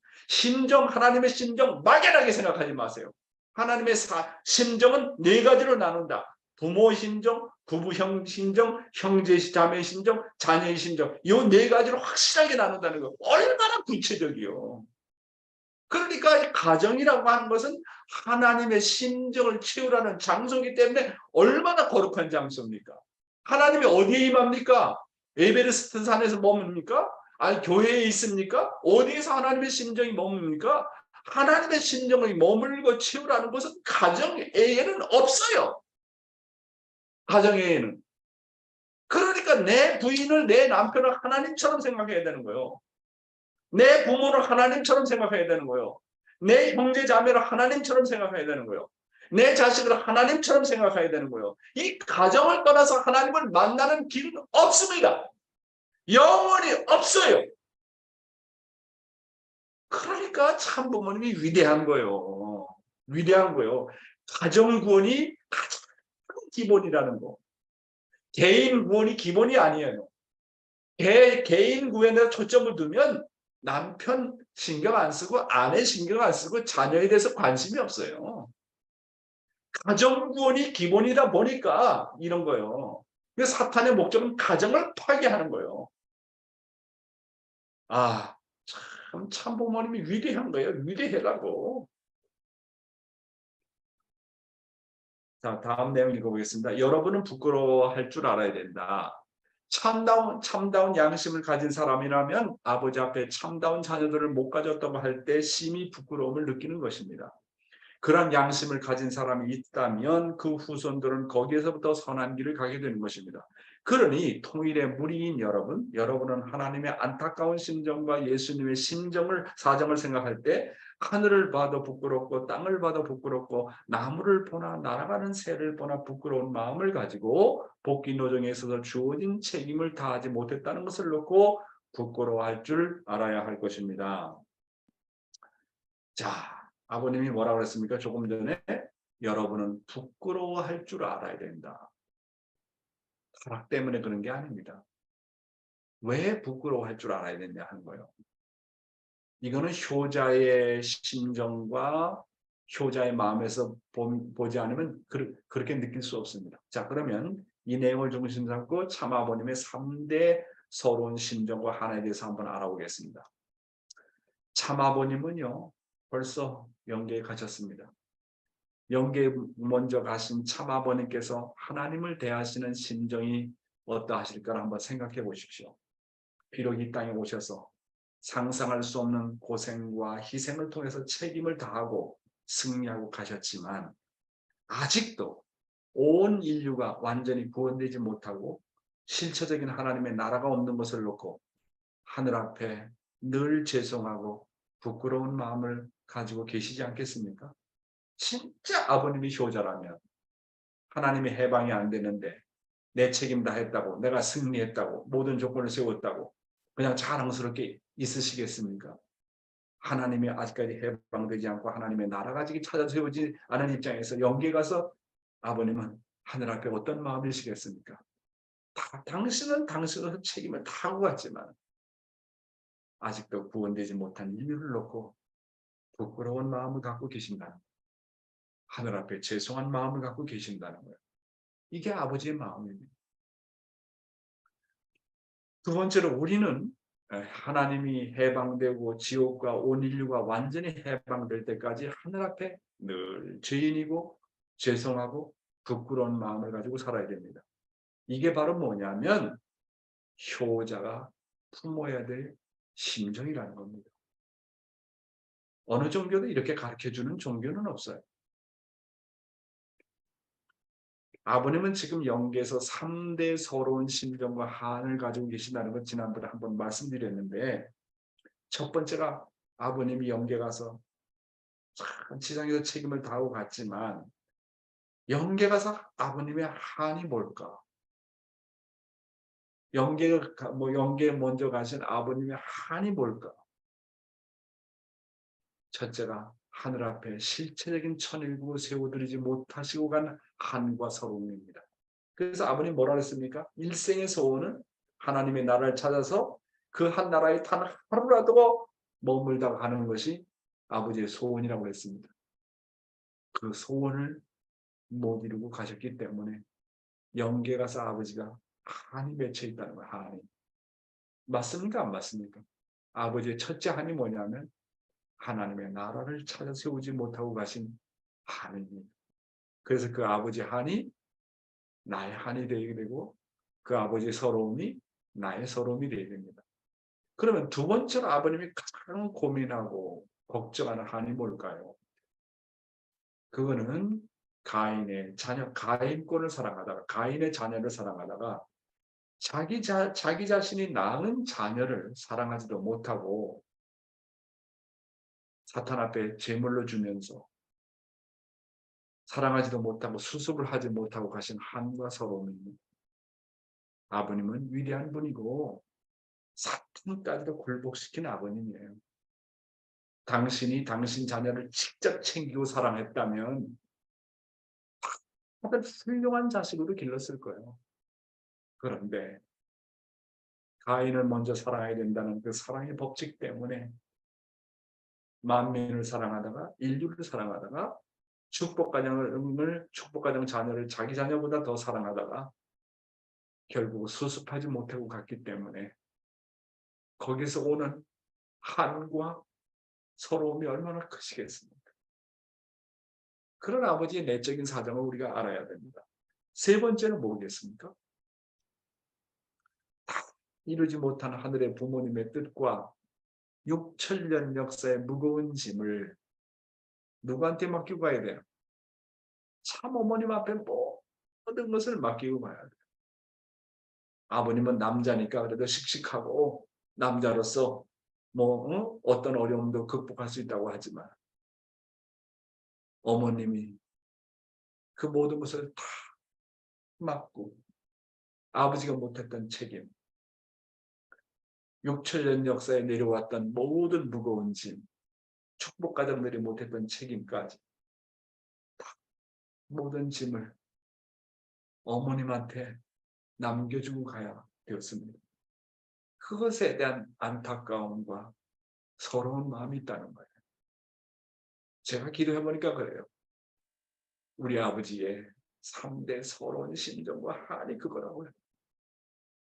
하나님의 심정 막연하게 생각하지 마세요. 하나님의 심정은 4가지로 나눈다. 부모의 심정, 부부 심정, 형제 자매의 심정, 자녀의 심정. 이 4가지로 확실하게 나눈다는 거. 얼마나 구체적이요. 그러니까 이 가정이라고 하는 것은 하나님의 심정을 채우라는 장소이기 때문에 얼마나 거룩한 장소입니까? 하나님이 어디에 임합니까? 에베레스트 산에서 머뭅니까? 교회에 있습니까? 어디에서 하나님의 심정이 머뭅니까? 하나님의 심정을 머물고 채우라는 것은 가정에는 없어요. 가정에는. 그러니까 내 부인을, 내 남편을 하나님처럼 생각해야 되는 거예요. 내 부모를 하나님처럼 생각해야 되는 거예요. 내 형제 자매를 하나님처럼 생각해야 되는 거예요. 내 자식을 하나님처럼 생각해야 되는 거예요. 이 가정을 떠나서 하나님을 만나는 길은 없습니다. 영원히 없어요. 그러니까 참 부모님이 위대한 거예요. 위대한 거예요. 가정 구원이 가장 기본이라는 거. 개인 구원이 기본이 아니에요. 개인 구원에 초점을 두면 남편 신경 안 쓰고 아내 신경 안 쓰고 자녀에 대해서 관심이 없어요. 가정 구원이 기본이다 보니까 이런 거예요. 그래서 사탄의 목적은 가정을 파괴하는 거예요. 아, 참 부모님이 위대한 거예요. 위대해라고. 자, 다음 내용 읽어보겠습니다. 여러분은 부끄러워할 줄 알아야 된다. 참다운 양심을 가진 사람이라면 아버지 앞에 참다운 자녀들을 못 가졌다고 할 때 심히 부끄러움을 느끼는 것입니다. 그런 양심을 가진 사람이 있다면 그 후손들은 거기에서부터 선한 길을 가게 되는 것입니다. 그러니 통일의 무리인 여러분은 하나님의 안타까운 심정과 예수님의 사정을 생각할 때 하늘을 봐도 부끄럽고 땅을 봐도 부끄럽고 나무를 보나 날아가는 새를 보나 부끄러운 마음을 가지고 복귀 노정에 있어서 주어진 책임을 다하지 못했다는 것을 놓고 부끄러워할 줄 알아야 할 것입니다. 자, 아버님이 뭐라고 그랬습니까? 조금 전에 여러분은 부끄러워할 줄 알아야 된다. 타락 때문에 그런 게 아닙니다. 왜 부끄러워할 줄 알아야 되냐 하는 거예요. 이거는 효자의 심정과 효자의 마음에서 보지 않으면 그렇게 느낄 수 없습니다. 자, 그러면 이 내용을 중심 삼고 참아버님의 3대 서러운 심정과 하나에 대해서 한번 알아보겠습니다. 참아버님은요, 벌써 영계에 가셨습니다. 영계에 먼저 가신 참아버님께서 하나님을 대하시는 심정이 어떠하실까를 한번 생각해 보십시오. 비록 이 땅에 오셔서 상상할 수 없는 고생과 희생을 통해서 책임을 다하고 승리하고 가셨지만 아직도 온 인류가 완전히 구원되지 못하고 실체적인 하나님의 나라가 없는 것을 놓고 하늘 앞에 늘 죄송하고 부끄러운 마음을 가지고 계시지 않겠습니까? 진짜 아버님이 효자라면 하나님의 해방이 안 되는데 내 책임 다 했다고, 내가 승리했다고, 모든 조건을 세웠다고 그냥 자랑스럽게 있으시겠습니까? 하나님이 아직까지 해방되지 않고 하나님의 나라가 아직 찾아 세우지 않은 입장에서 영계에 가서 아버님은 하늘 앞에 어떤 마음이시겠습니까? 당신은 당신으로서 책임을 다 하고 갔지만 아직도 구원되지 못한 인류를 놓고 부끄러운 마음을 갖고 계신다는 거예요. 하늘 앞에 죄송한 마음을 갖고 계신다는 거예요. 이게 아버지의 마음입니다. 두 번째로 우리는 하나님이 해방되고 지옥과 온 인류가 완전히 해방될 때까지 하늘 앞에 늘 죄인이고 죄송하고 부끄러운 마음을 가지고 살아야 됩니다. 이게 바로 뭐냐면 효자가 품어야 될 심정이라는 겁니다. 어느 종교도 이렇게 가르쳐주는 종교는 없어요. 아버님은 지금 영계에서 3대 서러운 심정과 한을 가지고 계신다는 것 지난번에 한번 말씀드렸는데 첫 번째가 아버님이 영계 가서 지상에서 책임을 다하고 갔지만 영계 가서 아버님의 한이 뭘까? 영계에 먼저 가신 아버님의 한이 뭘까? 첫째가 하늘 앞에 실체적인 천일국을 세워드리지 못하시고 간 한과 서러움입니다. 그래서 아버님 뭐라 그랬습니까? 일생의 소원은 하나님의 나라를 찾아서 그 한 나라에 단 하루라도 머물다가 가는 것이 아버지의 소원이라고 했습니다. 그 소원을 못 이루고 가셨기 때문에 영계에 가서 아버지가 한이 맺혀 있다는 거예요. 한이. 맞습니까? 안 맞습니까? 아버지의 첫째 한이 뭐냐면 하나님의 나라를 찾아 세우지 못하고 가신 한입니다. 그래서 그 아버지의 한이 나의 한이 되게 되고 그 아버지의 서러움이 나의 서러움이 되게 됩니다. 그러면 두 번째로 아버님이 가장 고민하고 걱정하는 한이 뭘까요? 그거는 가인의 자녀, 가인권을 사랑하다가 가인의 자녀를 사랑하다가 자기 자신이 낳은 자녀를 사랑하지도 못하고 사탄 앞에 제물로 주면서 사랑하지도 못하고 수습을 하지 못하고 가신 한과 서로입니다. 아버님은 위대한 분이고 사탄까지도 굴복시킨 아버님이에요. 당신이 당신 자녀를 직접 챙기고 사랑했다면 다들 훌륭한 자식으로 길렀을 거예요. 그런데 가인을 먼저 사랑해야 된다는 그 사랑의 법칙 때문에 만민을 사랑하다가 인류를 사랑하다가 축복가정 자녀를 자기 자녀보다 더 사랑하다가 결국 수습하지 못하고 갔기 때문에 거기서 오는 한과 서러움이 얼마나 크시겠습니까? 그런 아버지의 내적인 사정을 우리가 알아야 됩니다. 세 번째는 뭐겠습니까? 다 이루지 못한 하늘의 부모님의 뜻과 6천년 역사의 무거운 짐을 누구한테 맡기고 가야 돼요? 참 어머님 앞에 모든 것을 맡기고 가야 돼요. 아버님은 남자니까 그래도 씩씩하고 남자로서 어떤 어려움도 극복할 수 있다고 하지만 어머님이 그 모든 것을 다 맡고 아버지가 못했던 책임, 6천년 역사에 내려왔던 모든 무거운 짐, 축복가정들이 못했던 책임까지 다 모든 짐을 어머님한테 남겨주고 가야 되었습니다. 그것에 대한 안타까움과 서러운 마음이 있다는 거예요. 제가 기도해보니까 그래요. 우리 아버지의 3대 서러운 심정과 한이 그거라고요.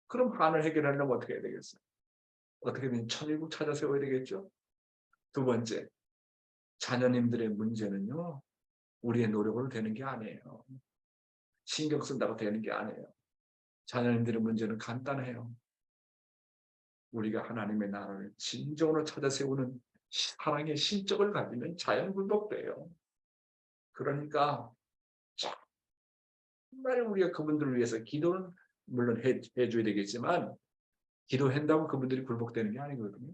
그럼 한을 해결하려면 어떻게 해야 되겠어요? 어떻게든 천일국 찾아 세워야 되겠죠? 두 번째, 자녀님들의 문제는요. 우리의 노력으로 되는 게 아니에요. 신경 쓴다고 되는 게 아니에요. 자녀님들의 문제는 간단해요. 우리가 하나님의 나라를 진정으로 찾아 세우는 사랑의 실적을 가지면 자연굴복돼요. 그러니까 정말 우리가 그분들을 위해서 기도는 물론 해줘야 되겠지만 기도한다고 그분들이 굴복되는 게 아니거든요.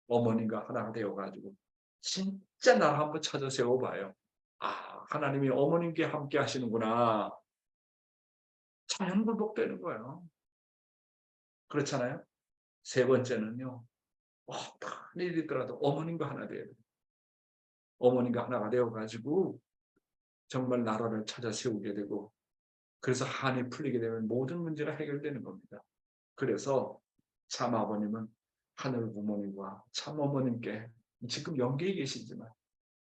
어머님과 하나가 되어가지고 진짜 나를 한번 찾아 세워봐요. 아, 하나님이 어머님께 함께 하시는구나. 자연굴복되는 거예요. 그렇잖아요. 세 번째는요. 어떤 일이 있더라도 어머님과 하나 돼야 돼요. 어머님과 하나가 되어가지고 정말 나라를 찾아 세우게 되고 그래서 한이 풀리게 되면 모든 문제가 해결되는 겁니다. 그래서 참 아버님은 하늘 부모님과 참 어머님께 지금 영계에 계시지만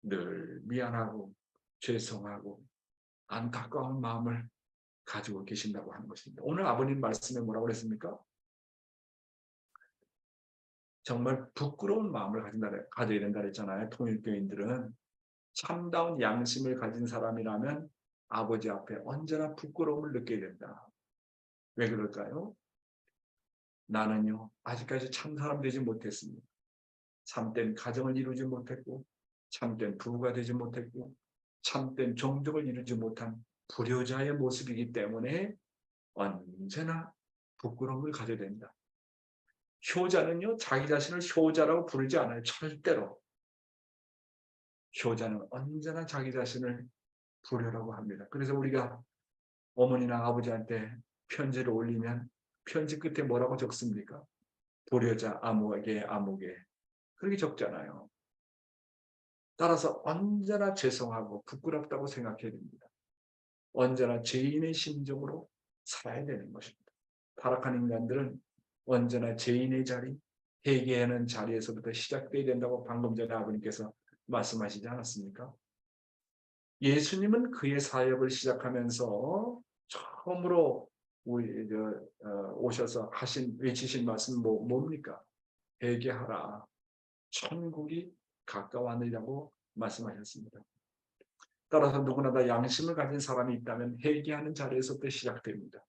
늘 미안하고 죄송하고 안타까운 마음을 가지고 계신다고 하는 것입니다. 오늘 아버님 말씀에 뭐라고 그랬습니까? 정말 부끄러운 마음을 가져야 된다 그랬잖아요. 통일교인들은 참다운 양심을 가진 사람이라면 아버지 앞에 언제나 부끄러움을 느껴야 된다. 왜 그럴까요? 나는요 아직까지 참 사람 되지 못했습니다. 참된 가정을 이루지 못했고 참된 부부가 되지 못했고 참된 종족을 이루지 못한 불효자의 모습이기 때문에 언제나 부끄러움을 가져야 된다. 효자는요 자기 자신을 효자라고 부르지 않아요. 절대로. 효자는 언제나 자기 자신을 불효라고 합니다. 그래서 우리가 어머니나 아버지한테 편지를 올리면 편지 끝에 뭐라고 적습니까? 불효자 아무개 그렇게 적잖아요. 따라서 언제나 죄송하고 부끄럽다고 생각해야 됩니다. 언제나 죄인의 심정으로 살아야 되는 것입니다. 타락한 인간들은 언제나 죄인의 자리, 회개하는 자리에서부터 시작돼야 된다고 방금 전에 아버님께서 말씀하시지 않았습니까? 예수님은 그의 사역을 시작하면서 처음으로 오셔서 외치신 말씀은 뭡니까? 회개하라. 천국이 가까웠느냐고 말씀하셨습니다. 따라서 누구나 다 양심을 가진 사람이 있다면 회개하는 자리에서부터 시작됩니다.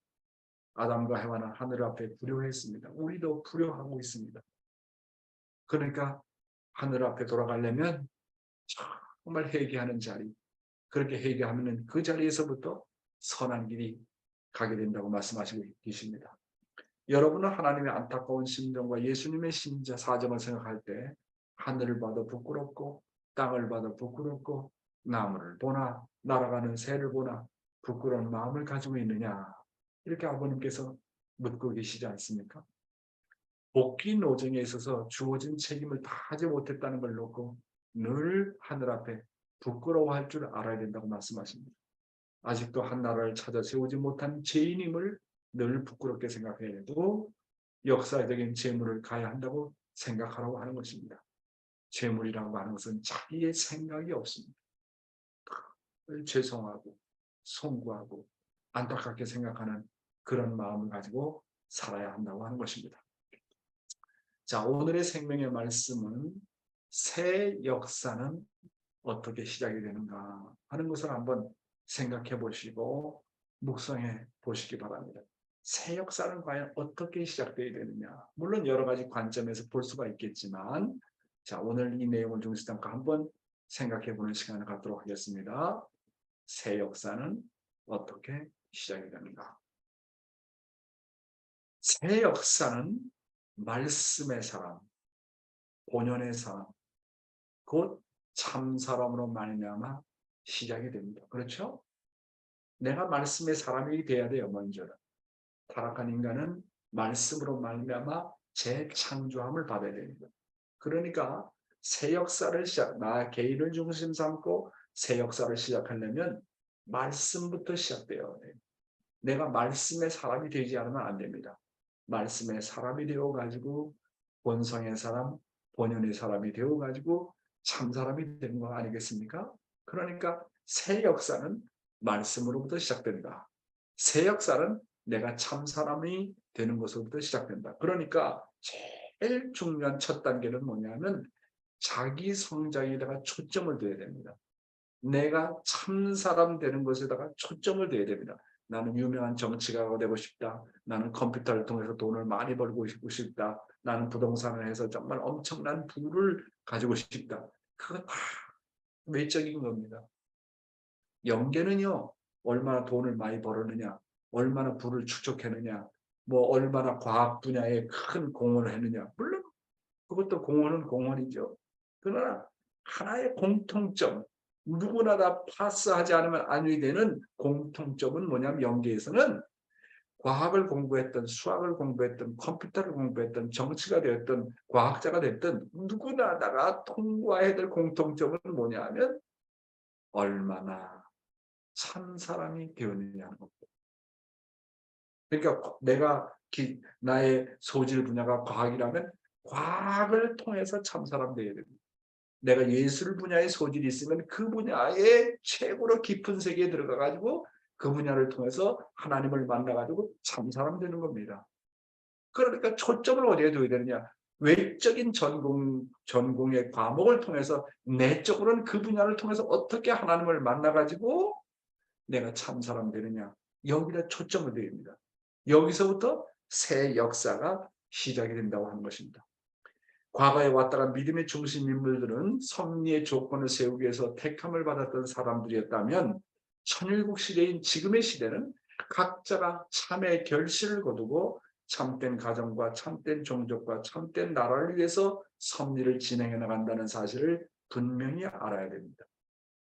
아담과 해와는 하늘 앞에 불효했습니다. 우리도 불효하고 있습니다. 그러니까 하늘 앞에 돌아가려면 정말 회개하는 자리, 그렇게 회개하면 그 자리에서부터 선한 길이 가게 된다고 말씀하시고 계십니다. 여러분은 하나님의 안타까운 심정과 예수님의 심자 사정을 생각할 때 하늘을 봐도 부끄럽고 땅을 봐도 부끄럽고 나무를 보나 날아가는 새를 보나 부끄러운 마음을 가지고 있느냐, 이렇게 아버님께서 묻고 계시지 않습니까? 복귀 노정에 있어서 주어진 책임을 다 하지 못했다는 걸 놓고 늘 하늘 앞에 부끄러워할 줄 알아야 된다고 말씀하십니다. 아직도 한 나라를 찾아 세우지 못한 죄인임을 늘 부끄럽게 생각해야 되고 역사적인 재물을 가야 한다고 생각하라고 하는 것입니다. 재물이라고 하는 것은 자기의 생각이 없습니다. 죄송하고 송구하고 안타깝게 생각하는 그런 마음을 가지고 살아야 한다고 하는 것입니다. 자, 오늘의 생명의 말씀은 새 역사는 어떻게 시작이 되는가 하는 것을 한번 생각해 보시고 묵상해 보시기 바랍니다. 새 역사는 과연 어떻게 시작되어야 되느냐, 물론 여러 가지 관점에서 볼 수가 있겠지만, 자, 오늘 이 내용을 중심으로 잠깐 한번 생각해 보는 시간을 갖도록 하겠습니다. 새 역사는 어떻게 시작이 되는가? 새 역사는 말씀의 사람, 본연의 사람, 곧 참 사람으로 말미암아 시작이 됩니다. 그렇죠? 내가 말씀의 사람이 돼야 돼요. 먼저는 타락한 인간은 말씀으로 말미암아 재창조함을 받아야 됩니다. 그러니까 새 역사를 나 개인을 중심 삼고 새 역사를 시작하려면 말씀부터 시작돼요. 내가 말씀의 사람이 되지 않으면 안 됩니다. 말씀의 사람이 되어가지고 본성의 사람, 본연의 사람이 되어가지고 참 사람이 되는 거 아니겠습니까? 그러니까 새 역사는 말씀으로부터 시작된다. 새 역사는 내가 참 사람이 되는 것으로부터 시작된다. 그러니까 제일 중요한 첫 단계는 뭐냐면 자기 성장에다가 초점을 둬야 됩니다. 내가 참 사람 되는 것에다가 초점을 둬야 됩니다. 나는 유명한 정치가가 되고 싶다. 나는 컴퓨터를 통해서 돈을 많이 벌고 싶다. 나는 부동산을 해서 정말 엄청난 부를 가지고 싶다. 그거 다 외적인 겁니다. 영계는요, 얼마나 돈을 많이 벌었느냐, 얼마나 부를 축적했느냐, 뭐 얼마나 과학 분야에 큰 공헌을 했느냐. 물론 그것도 공헌은 공헌이죠. 그러나 하나의 공통점, 누구나 다 파스하지 않으면 아니 되는 공통점은 뭐냐면 영계에서는 과학을 공부했던, 수학을 공부했던, 컴퓨터를 공부했던, 정치가 되었던, 과학자가 됐던 누구나 다가 통과해야 될 공통점은 뭐냐면 얼마나 참 사람이 되었느냐는 겁니다. 그러니까 내가 나의 소질 분야가 과학이라면 과학을 통해서 참 사람 되어야 됩니다. 내가 예술 분야의 소질이 있으면 그 분야의 최고로 깊은 세계에 들어가 가지고 그 분야를 통해서 하나님을 만나 가지고 참 사람 되는 겁니다. 그러니까 초점을 어디에 둬야 되느냐? 외적인 전공의 과목을 통해서 내적으로는 그 분야를 통해서 어떻게 하나님을 만나 가지고 내가 참 사람 되느냐? 여기다 초점을 둬야 됩니다. 여기서부터 새 역사가 시작이 된다고 하는 것입니다. 과거에 왔다가 믿음의 중심 인물들은 섭리의 조건을 세우기 위해서 택함을 받았던 사람들이었다면 천일국 시대인 지금의 시대는 각자가 참의 결실을 거두고 참된 가정과 참된 종족과 참된 나라를 위해서 섭리를 진행해 나간다는 사실을 분명히 알아야 됩니다.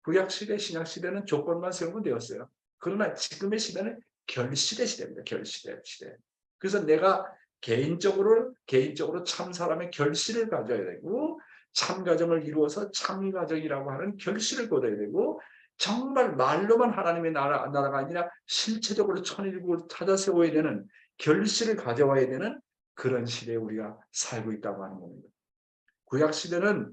구약시대, 신약시대는 조건만 세우면 되었어요. 그러나 지금의 시대는 결실의 시대입니다. 결실의 시대. 그래서 내가 개인적으로 참 사람의 결실을 가져야 되고 참 가정을 이루어서 참 가정이라고 하는 결실을 거둬야 되고 정말 말로만 하나님의 나라가 아니라 실체적으로 천일국을 찾아 세워야 되는 결실을 가져와야 되는 그런 시대에 우리가 살고 있다고 하는 겁니다. 구약시대는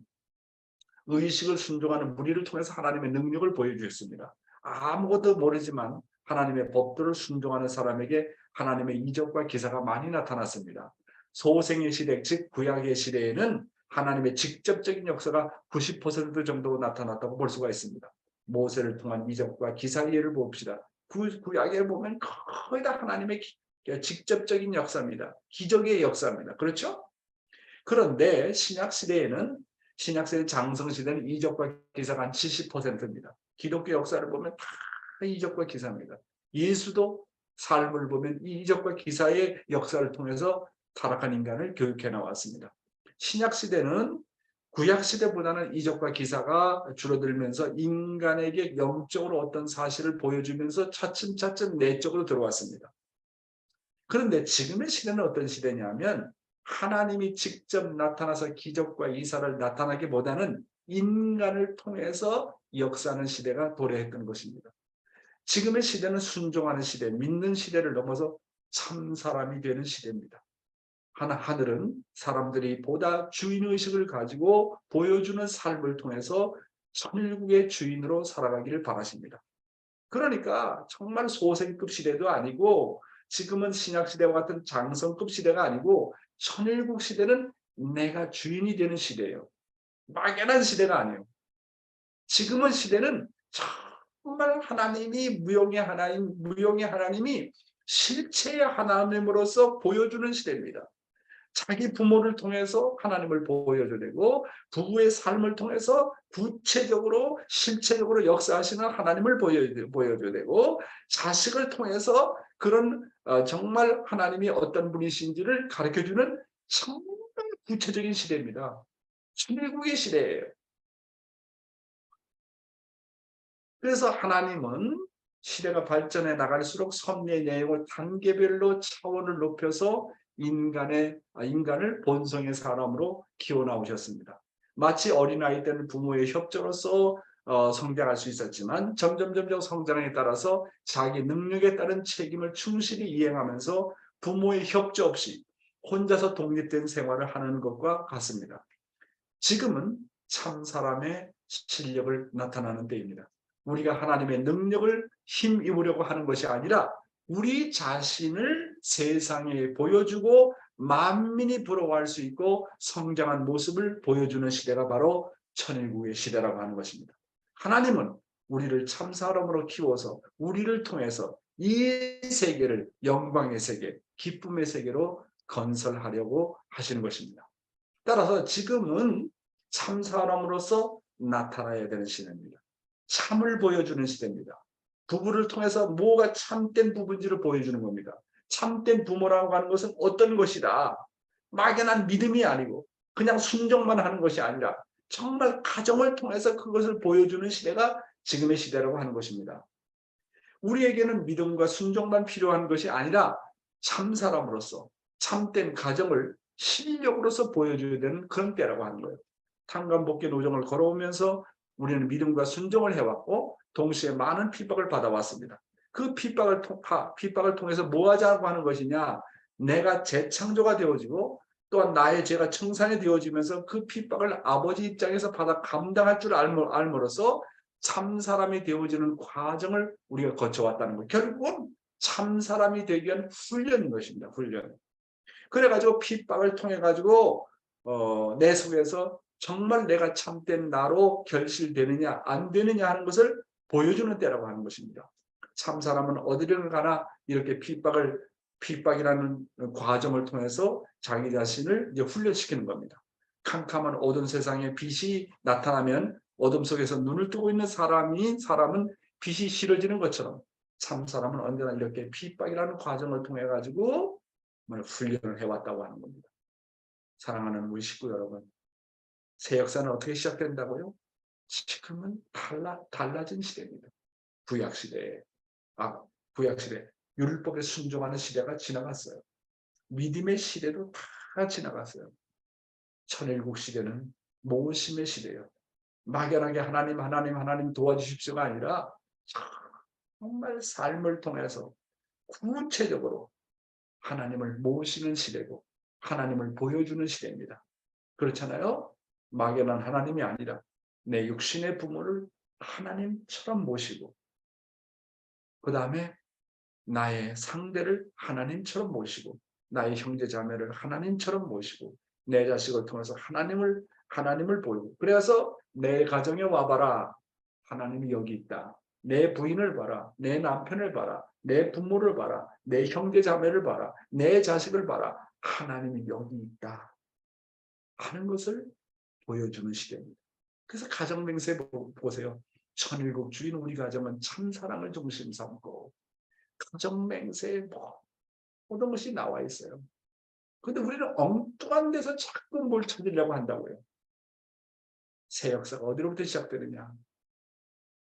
의식을 순종하는 무리를 통해서 하나님의 능력을 보여주셨습니다. 아무것도 모르지만 하나님의 법도를 순종하는 사람에게 하나님의 이적과 기사가 많이 나타났습니다. 소생의 시대, 즉 구약의 시대에는 하나님의 직접적인 역사가 90% 정도 나타났다고 볼 수가 있습니다. 모세를 통한 이적과 기사의 예를 봅시다. 구약에 보면 거의 다 하나님의 직접적인 역사입니다. 기적의 역사입니다. 그렇죠? 그런데 신약시대 장성시대는 이적과 기사가 한 70%입니다. 기독교 역사를 보면 다 이적과 기사입니다. 예수도 삶을 보면 이 이적과 기사의 역사를 통해서 타락한 인간을 교육해 나왔습니다. 신약 시대는 구약 시대보다는 이적과 기사가 줄어들면서 인간에게 영적으로 어떤 사실을 보여주면서 차츰차츰 내적으로 들어왔습니다. 그런데 지금의 시대는 어떤 시대냐면 하나님이 직접 나타나서 기적과 이사를 나타나기보다는 인간을 통해서 역사하는 시대가 도래했던 것입니다. 지금의 시대는 순종하는 시대, 믿는 시대를 넘어서 참 사람이 되는 시대입니다. 하늘은 사람들이 보다 주인의식을 가지고 보여주는 삶을 통해서 천일국의 주인으로 살아가기를 바라십니다. 그러니까 정말 소생급 시대도 아니고 지금은 신약시대와 같은 장성급 시대가 아니고 천일국 시대는 내가 주인이 되는 시대예요. 막연한 시대가 아니에요. 지금은 시대는 정말 하나님이 무용의 하나님이 실체의 하나님으로서 보여주는 시대입니다. 자기 부모를 통해서 하나님을 보여주고 부부의 삶을 통해서 구체적으로 실체적으로 역사하시는 하나님을 보여주고 자식을 통해서 그런 정말 하나님이 어떤 분이신지를 가르쳐주는 정말 구체적인 시대입니다. 천일국의 시대예요. 그래서 하나님은 시대가 발전해 나갈수록 섭리의 내용을 단계별로 차원을 높여서 인간을 본성의 사람으로 키워나오셨습니다. 마치 어린아이 때는 부모의 협조로서 성장할 수 있었지만 점점 성장에 따라서 자기 능력에 따른 책임을 충실히 이행하면서 부모의 협조 없이 혼자서 독립된 생활을 하는 것과 같습니다. 지금은 참 사람의 실력을 나타나는 때입니다. 우리가 하나님의 능력을 힘입으려고 하는 것이 아니라 우리 자신을 세상에 보여주고 만민이 부러워할 수 있고 성장한 모습을 보여주는 시대가 바로 천일국의 시대라고 하는 것입니다. 하나님은 우리를 참 사람으로 키워서 우리를 통해서 이 세계를 영광의 세계, 기쁨의 세계로 건설하려고 하시는 것입니다. 따라서 지금은 참 사람으로서 나타나야 되는 시대입니다. 참을 보여주는 시대입니다. 부부를 통해서 뭐가 참된 부부인지를 보여주는 겁니다. 참된 부모라고 하는 것은 어떤 것이다. 막연한 믿음이 아니고 그냥 순종만 하는 것이 아니라 정말 가정을 통해서 그것을 보여주는 시대가 지금의 시대라고 하는 것입니다. 우리에게는 믿음과 순종만 필요한 것이 아니라 참 사람으로서 참된 가정을 실력으로서 보여줘야 되는 그런 때라고 하는 거예요. 탄관복귀 노정을 걸어오면서 우리는 믿음과 순종을 해왔고 동시에 많은 핍박을 받아왔습니다. 그 핍박을 통해서 뭐 하자고 하는 것이냐. 내가 재창조가 되어지고 또한 나의 죄가 청산이 되어지면서 그 핍박을 아버지 입장에서 받아 감당할 줄 알므로써 참 사람이 되어지는 과정을 우리가 거쳐왔다는 것. 결국은 참 사람이 되기 위한 훈련인 것입니다. 훈련. 그래가지고 핍박을 통해가지고 내 속에서 정말 내가 참된 나로 결실되느냐 안 되느냐 하는 것을 보여주는 때라고 하는 것입니다. 참 사람은 어디를 가나 이렇게 핍박이라는 과정을 통해서 자기 자신을 이제 훈련시키는 겁니다. 캄캄한 어두운 세상에 빛이 나타나면 어둠 속에서 눈을 뜨고 있는 사람은 빛이 싫어지는 것처럼 참 사람은 언제나 이렇게 핍박이라는 과정을 통해 가지고 훈련을 해왔다고 하는 겁니다. 사랑하는 우리 식구 여러분, 새 역사는 어떻게 시작된다고요? 지금은 달라진 시대입니다. 구약시대 율법에 순종하는 시대가 지나갔어요. 믿음의 시대도 다 지나갔어요. 천일국 시대는 모심의 시대예요. 막연하게 하나님 도와주십시오가 아니라 정말 삶을 통해서 구체적으로 하나님을 모시는 시대고 하나님을 보여주는 시대입니다. 그렇잖아요? 막연한 하나님이 아니라 내 육신의 부모를 하나님처럼 모시고 그 다음에 나의 상대를 하나님처럼 모시고 나의 형제 자매를 하나님처럼 모시고 내 자식을 통해서 하나님을 보이고 그래서 내 가정에 와봐라. 하나님이 여기 있다. 내 부인을 봐라. 내 남편을 봐라. 내 부모를 봐라. 내 형제 자매를 봐라. 내 자식을 봐라. 하나님이 여기 있다 하는 것을 보여주는 시대입니다. 그래서 가정맹세 보세요. 천일국 주인 우리 가정은 참사랑을 중심 삼고 가정맹세에 모든 것이 나와 있어요. 근데 우리는 엉뚱한 데서 자꾸 뭘 찾으려고 한다고요. 새 역사가 어디로부터 시작되느냐?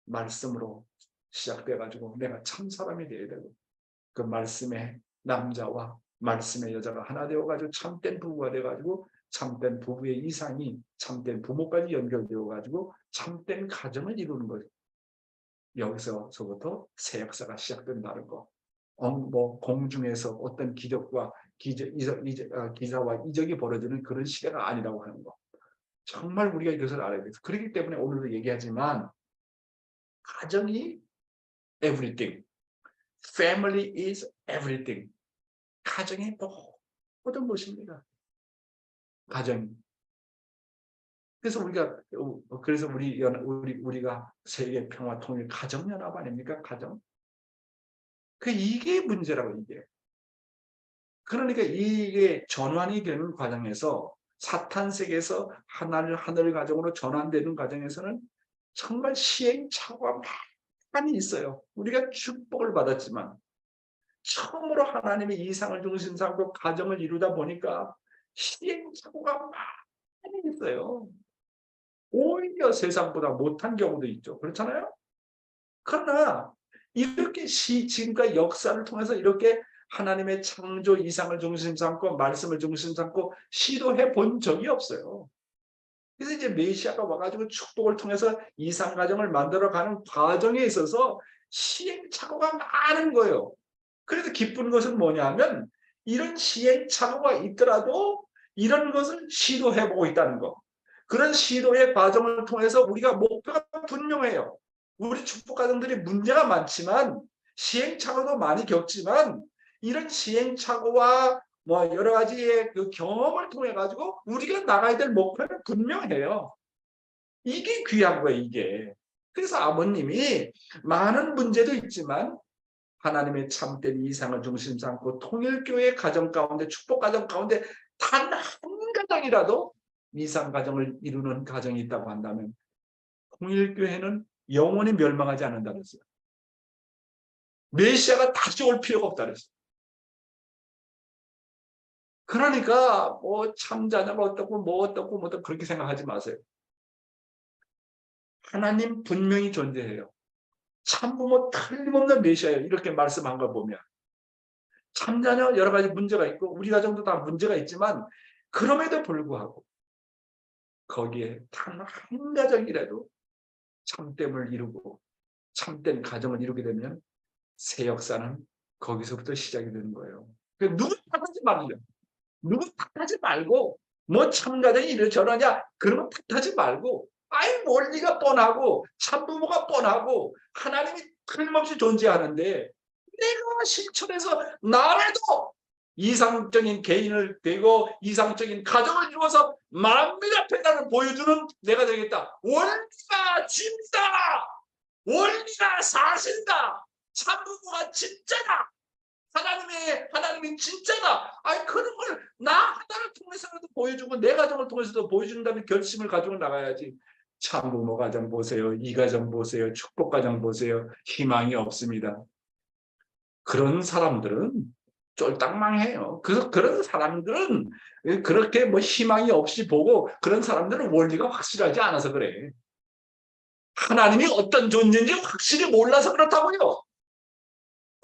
말씀으로 시작돼가지고 내가 참 사람이 되어야 되고 그 말씀의 남자와 말씀의 여자가 하나 되어가지고 참된 부부가 돼가지고 참된 부부의 이상이 참된 부모까지 연결되어가지고 참된 가정을 이루는 거예요. 여기서부터 새 역사가 시작된다는 거. 공중에서 어떤 기적과 기사와 이적이 벌어지는 그런 시대가 아니라고 하는 거. 정말 우리가 이것을 알아야 돼요. 그렇기 때문에 오늘도 얘기하지만 가정이 everything. Family is everything. 가정이 모든 것입니다. 가정이. 그래서 우리가 세계 평화 통일 가정 연합 아닙니까? 가정. 이게 문제라고 이게. 그러니까 이게 전환이 되는 과정에서 사탄 세계에서 하늘 가정으로 전환되는 과정에서는 정말 시행착오가 많이 있어요. 우리가 축복을 받았지만 처음으로 하나님의 이상을 중심 삼고 가정을 이루다 보니까 시행착오가 많이 있어요. 오히려 세상보다 못한 경우도 있죠. 그렇잖아요? 그러나 이렇게 지금까지 역사를 통해서 이렇게 하나님의 창조 이상을 중심 삼고 말씀을 중심 삼고 시도해 본 적이 없어요. 그래서 이제 메시아가 와가지고 축복을 통해서 이상 가정을 만들어가는 과정에 있어서 시행착오가 많은 거예요. 그래서 기쁜 것은 뭐냐면 이런 시행착오가 있더라도 이런 것을 시도해보고 있다는 거. 그런 시도의 과정을 통해서 우리가 목표가 분명해요. 우리 축복 가정들이 문제가 많지만 시행착오도 많이 겪지만 이런 시행착오와 여러 가지의 그 경험을 통해 가지고 우리가 나가야 될 목표는 분명해요. 이게 귀한 거예요, 이게. 그래서 아버님이 많은 문제도 있지만 하나님의 참된 이상을 중심 삼고 통일교회 가정 가운데 축복 가정 가운데 단 한 가정이라도 이상 가정을 이루는 가정이 있다고 한다면 통일교회는 영원히 멸망하지 않는다 그랬어요. 메시아가 다시 올 필요가 없다 그랬어요. 그러니까 참자녀가 어떻고 어떻고 그렇게 생각하지 마세요. 하나님 분명히 존재해요. 참부모 틀림없는 메시아예요. 이렇게 말씀한 걸 보면. 참자녀 여러 가지 문제가 있고 우리 가정도 다 문제가 있지만 그럼에도 불구하고 거기에 단 한 가정이라도 참됨을 이루고 참된 가정을 이루게 되면 새 역사는 거기서부터 시작이 되는 거예요. 누구 탓하지 말고요. 누구 탓하지 말고 참가정이 이러저러냐 그러면 탓하지 말고 원리가 뻔하고 참부모가 뻔하고 하나님이 틀림없이 존재하는데 내가 실천해서 나라도 이상적인 개인을 되고 이상적인 가정을 이루어서 만민 앞에 나를 보여주는 내가 되겠다. 원리가 진리다. 원리가 사실이다. 참부모가 진짜다. 하나님이 진짜다. 그런 걸 나 하나를 통해서라도 보여주고 내 가정을 통해서도 보여준다는 결심을 가지고 나가야지. 참부모 가정 보세요. 이 가정 보세요. 축복 가정 보세요. 희망이 없습니다. 그런 사람들은 쫄딱 망해요. 그런 사람들은 그렇게 희망이 없이 보고 그런 사람들은 원리가 확실하지 않아서 그래. 하나님이 어떤 존재인지 확실히 몰라서 그렇다고요.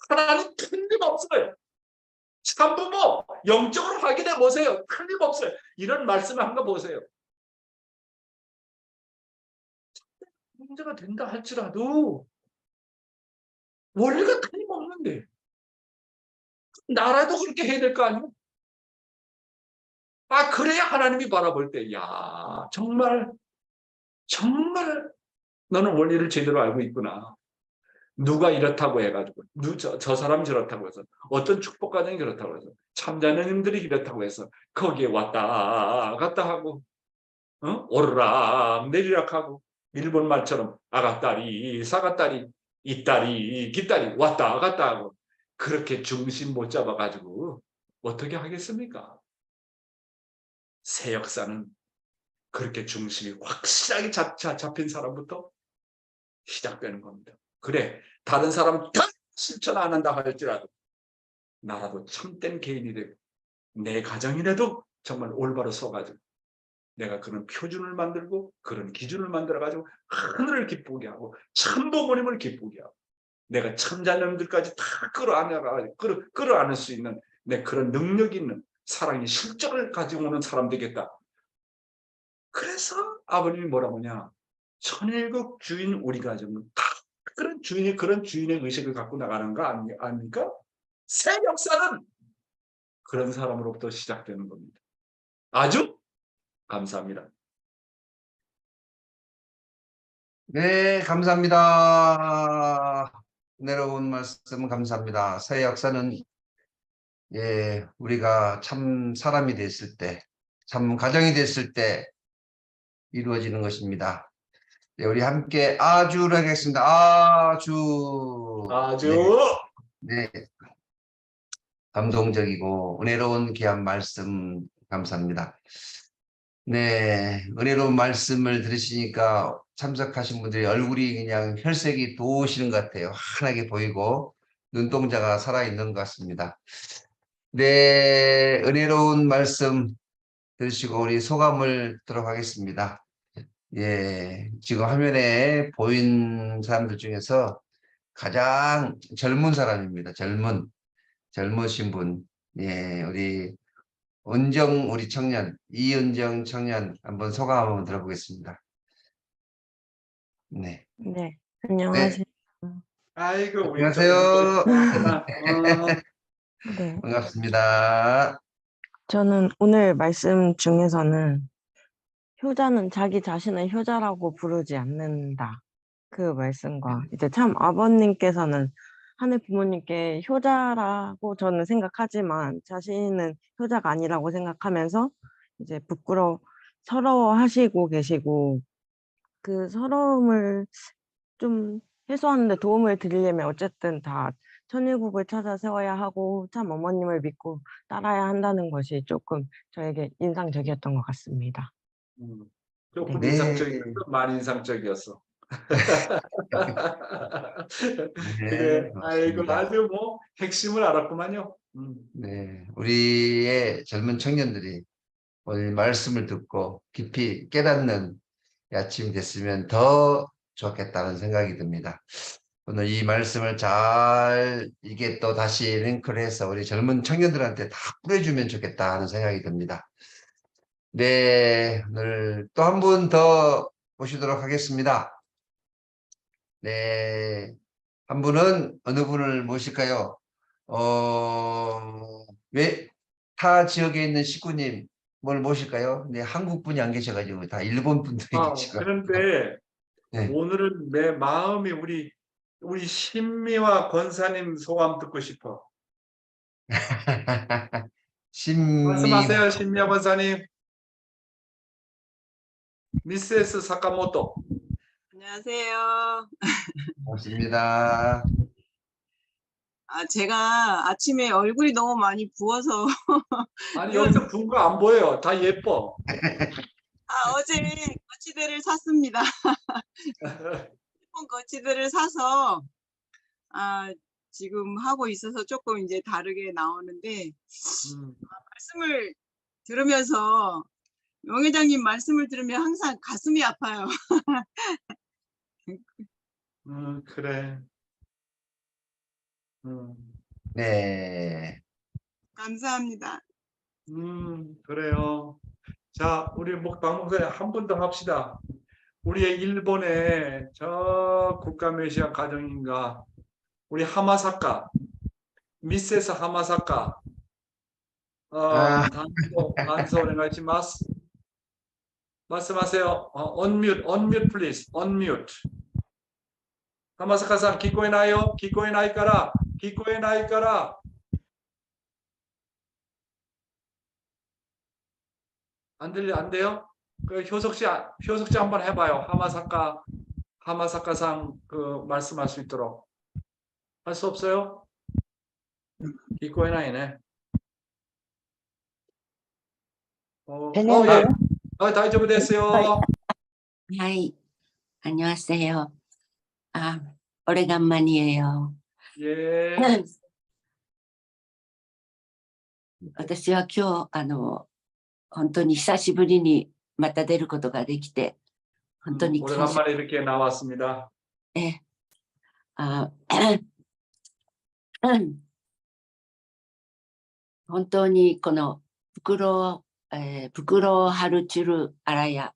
하나님 틀림없어요. 참부모 영적으로 확인해 보세요. 틀림없어요. 이런 말씀을 한 거 보세요. 문제가 된다 할지라도 원리가 틀림없는데 나라도 그렇게 해야 될 거 아니에요? 그래야 하나님이 바라볼 때 정말 너는 원리를 제대로 알고 있구나. 누가 이렇다고 해가지고 저 사람이 저렇다고 해서 어떤 축복 가정이 그렇다고 해서 참자녀님들이 이렇다고 해서 거기에 왔다 갔다 하고 오르락 내리락 하고 일본 말처럼 아가딸이 사가딸이 이딸이 기딸이 왔다 갔다 하고 그렇게 중심 못 잡아가지고 어떻게 하겠습니까? 새 역사는 그렇게 중심이 확실하게 잡힌 사람부터 시작되는 겁니다. 그래, 다른 사람 다 실천 안 한다 할지라도 나라도 참된 개인이 되고 내 가정이라도 정말 올바로 서가지고 내가 그런 표준을 만들고 그런 기준을 만들어가지고 하늘을 기쁘게 하고 참부모님을 기쁘게 하고 내가 참자녀들까지 다 끌어안을 수 있는 내 그런 능력 있는 사랑의 실적을 가지고 오는 사람 되겠다. 그래서 아버님이 뭐라고 하냐. 천일국 주인 우리 가정은 다 그런 주인의 의식을 갖고 나가는 거 아닙니까? 새 역사는 그런 사람으로부터 시작되는 겁니다. 아주 감사합니다. 네, 감사합니다. 은혜로운 말씀 감사합니다. 새 역사는 우리가 참 사람이 됐을 때, 참 가정이 됐을 때 이루어지는 것입니다. 네, 우리 함께 아주를 하겠습니다. 아주. 네, 감동적이고 은혜로운 귀한 말씀 감사합니다. 네, 은혜로운 말씀을 들으시니까 참석하신 분들이 얼굴이 그냥 혈색이 도우시는 것 같아요. 환하게 보이고 눈동자가 살아있는 것 같습니다. 네, 은혜로운 말씀 들으시고 우리 소감을 듣도록 하겠습니다. 예, 지금 화면에 보인 사람들 중에서 가장 젊은 사람입니다. 젊으신 분. 예, 우리 우리 청년, 이은정 청년 한번 소감 한번 들어보겠습니다. 네. 네, 네, 안녕하세요. 아이고 우리 안녕하세요. 네, 반갑습니다. 저는 오늘 말씀 중에서는 효자는 자기 자신을 효자라고 부르지 않는다. 그 말씀과 이제 참 아버님께서는 하늘 부모님께 효자라고 저는 생각하지만 자신은 효자가 아니라고 생각하면서 이제 서러워하시고 계시고 그 서러움을 좀 해소하는 데 도움을 드리려면 어쨌든 다 천일국을 찾아 세워야 하고 참 어머님을 믿고 따라야 한다는 것이 조금 저에게 인상적이었던 것 같습니다. 조금 네. 인상적이었어? 많이 인상적이었어. 그래, 아이고 맞습니다. 아주 뭐 핵심을 알았구만요. 네, 우리의 젊은 청년들이 오늘 말씀을 듣고 깊이 깨닫는 이 아침이 됐으면 더 좋겠다는 생각이 듭니다. 오늘 이 말씀을 이게 또 다시 링크를 해서 우리 젊은 청년들한테 다 뿌려주면 좋겠다 하는 생각이 듭니다. 네, 오늘 또 한 분 더 모시도록 하겠습니다. 네, 한 분은 어느 분을 모실까요? 타 지역에 있는 식구님 뭘 모실까요? 네, 한국 분이 안 계셔가지고 다 일본 분들이 계시고. 그런데 네. 오늘은 내 마음이 우리 신미화 권사님 소감 듣고 싶어. 말씀하세요, 신미화 권사님. 미세스 사카모토. 안녕하세요. 고맙습니다. 제가 아침에 얼굴이 너무 많이 부어서 아니 여기서 분 거 안 보여요. 다 예뻐. 어제 거치대를 샀습니다. 일본 거치대를 사서 지금 하고 있어서 조금 이제 다르게 나오는데 말씀을 들으면서 명 회장님 말씀을 들으면 항상 가슴이 아파요. 그래. 네. 감사합니다. 그래요. 자, 우리 방송사에 한 번 더 합시다. 우리의 일본의 저 국가메시아 가정인가 우리 하마사카 미세스 하마사카 단소 오네가이시마스. 말씀하세요. unmute please. unmute. 하마사카さん 聞こえないよ。聞こえないから안 돼요? 그 효석씨 한번 해봐요. 하마사카상 그 말씀할 수 있도록. 할 수 없어요? 聞こえないね. 다이저브 됐어요. はい、안녕하세요. 아, 오래간만이에요. 예. 私は今日、本当に久しぶりにまた出ることができて、本当に緊張 오래간만에 이렇게 나왔습니다. え、あ、本当にこの袋を貼るチュルアラヤ。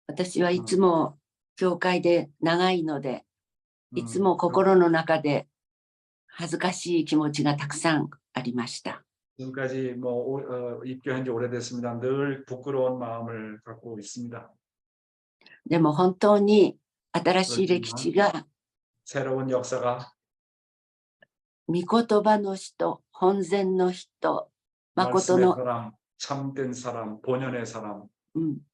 私はいつも教会で長いので、いつも心の中で恥ずかしい気持ちがたくさんありました。 지금까지 입교한 지 오래됐습니다. 늘 부끄러운 마음을 갖고 있습니다. でも本当に新しい歴史が 새로운 역사가 御言葉の人、本然の人、誠 말씀의 の、 사람, 참된 사람, 본연의 사람,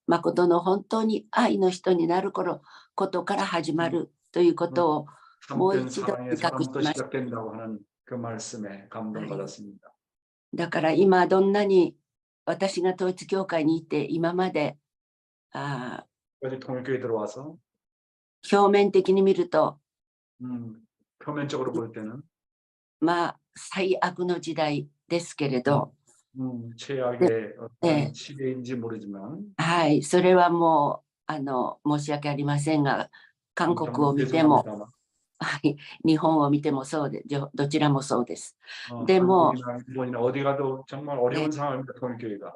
誠の本当に愛の人になることから始まるということを 참된 一度 사랑의 自覚し 사람부터 ました。 시작된다고 하는 그 말씀에 감동받았습니다. だから今どんなに私が統一教会にいて今まで 여기 통일교회 들어와서 表面的に見ると 표면적으로 볼 때는 まあ最悪の時代ですけれど、 최악의 어떤 네. 시대인지 모르지만 はい、それはもう申し訳ありませんが、韓国を見ても、 죄송합니다만 はい、日本を見てもそうで、どちらもそうです。でも、 한국이나 일본이나 어디 가도 정말 어려운 상황입니다. 통일교회가.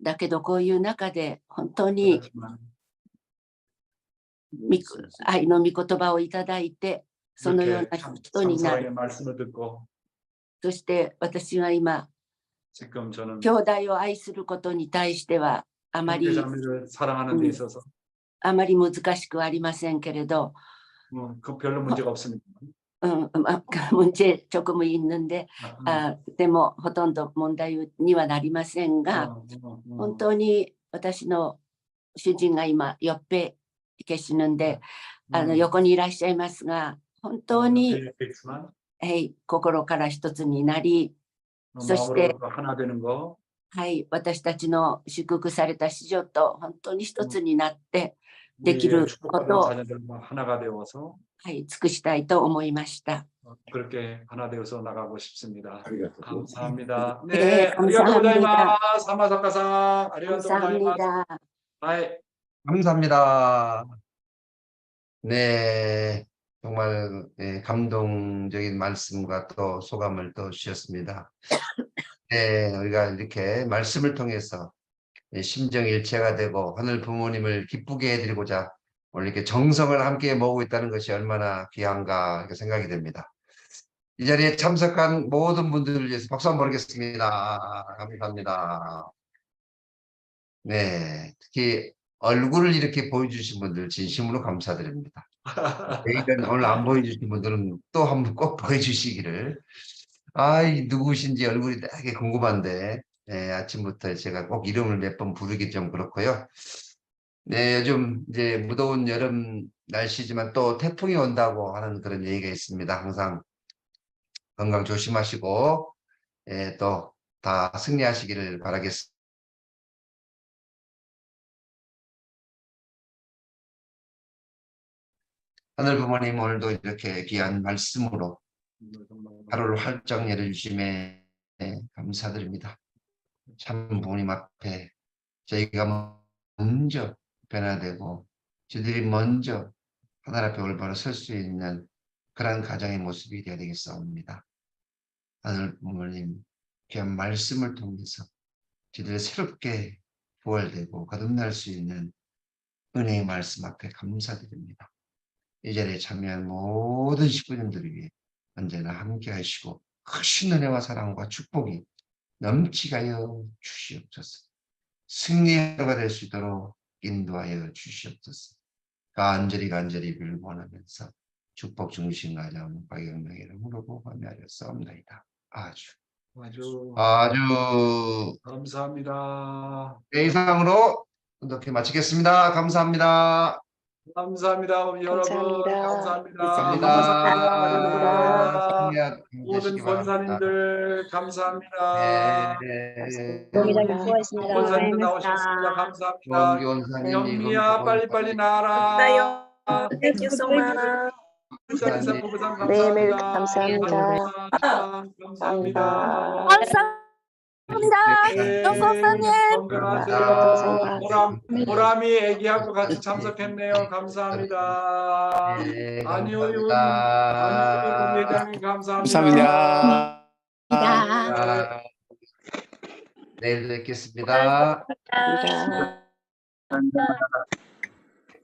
だけどこういう中で本当に 그렇지만 愛の御言葉をいただいて、そのよう 이렇게 な人にな 참사랑의 る。 말씀을 듣고 そして私は今、 지금 저는 兄弟を愛することに対してはあまり 형제자매를 사랑하는 데 있어서 難しくありませんけれど、 그 별로 문제가 없습니다. 문제 조금 있는데, でもほとんど問題にはなりませんが、本当に私の主人が今、よっぺけしぬんで、横にいらっしゃいますが、本当に、心から一つになり、そして、 하나 되는 거 はい、私たちの祝福された子女と本当に一つになって、できることを、 자녀들과 하나가 되어서 はい、尽くしたいと思いました。 그렇게 하나 되어서 나가고 싶습니다. 감사합니다. 네, 네, 아리가또 감사합니다. 고자이마스. 사마사카상. 아리가또 고자이마스. 감사합니다. 네. 감사합니다. 네, 정말 감동적인 말씀과 또 소감을 또 주셨습니다. 네, 우리가 이렇게 말씀을 통해서 심정일체가 되고 하늘 부모님을 기쁘게 해드리고자 오늘 이렇게 정성을 함께 모으고 있다는 것이 얼마나 귀한가 이렇게 생각이 됩니다. 이 자리에 참석한 모든 분들을 위해서 박수 한번 보내겠습니다. 감사합니다. 네, 특히 얼굴을 이렇게 보여주신 분들 진심으로 감사드립니다. 내일은 오늘 안 보여주신 분들은 또 한번 꼭 보여주시기를. 누구신지 얼굴이 되게 궁금한데, 네, 아침부터 제가 꼭 이름을 몇 번 부르기 좀 그렇고요. 네, 요즘 이제 무더운 여름 날씨지만 또 태풍이 온다고 하는 그런 얘기가 있습니다. 항상 건강 조심하시고, 또 다 승리하시기를 바라겠습니다. 하늘 부모님 오늘도 이렇게 귀한 말씀으로 하루를 활짝 열어주심에 감사드립니다. 참 부모님 앞에 저희가 먼저 변화되고 저희들이 먼저 하늘 앞에 올바로 설 수 있는 그런 가정의 모습이 되어야 되겠사옵니다. 하늘 부모님 귀한 말씀을 통해서 저희들이 새롭게 부활되고 거듭날 수 있는 은혜의 말씀 앞에 감사드립니다. 이 자리에 참여한 모든 식구님들을 위해 언제나 함께 하시고 크신 은혜와 사랑과 축복이 넘치게 하여 주시옵소서. 승리가 될 수 있도록 인도하여 주시옵소서. 간절히 빌원하면서 축복 중심 가정 박영명의 이름으로 고하며 싸움나이다. 아주 감사합니다. 네, 이상으로 이렇게 마치겠습니다. 감사합니다. 감사합니다, 여러분. 감사합니다. 감사합니다. 모든 권사님들 감사합니다. 네. 권사님도 나오셨습니다. 감사합니다. 권사님 영미야 빨리빨리 나와라. Thank you so much. 감사합니다. 부부장 매일매일 감사합니다. 감사합니다. 감사합니다. 감사합니다. 건강하세요. 감사합니다. 보람이 애기하고 같이 참석했네요. 감사합니다. 네, 안효윤 감사합니다. 회장님 감사합니다. 감사합니다. 내일 뵙겠습니다. 감사합니다.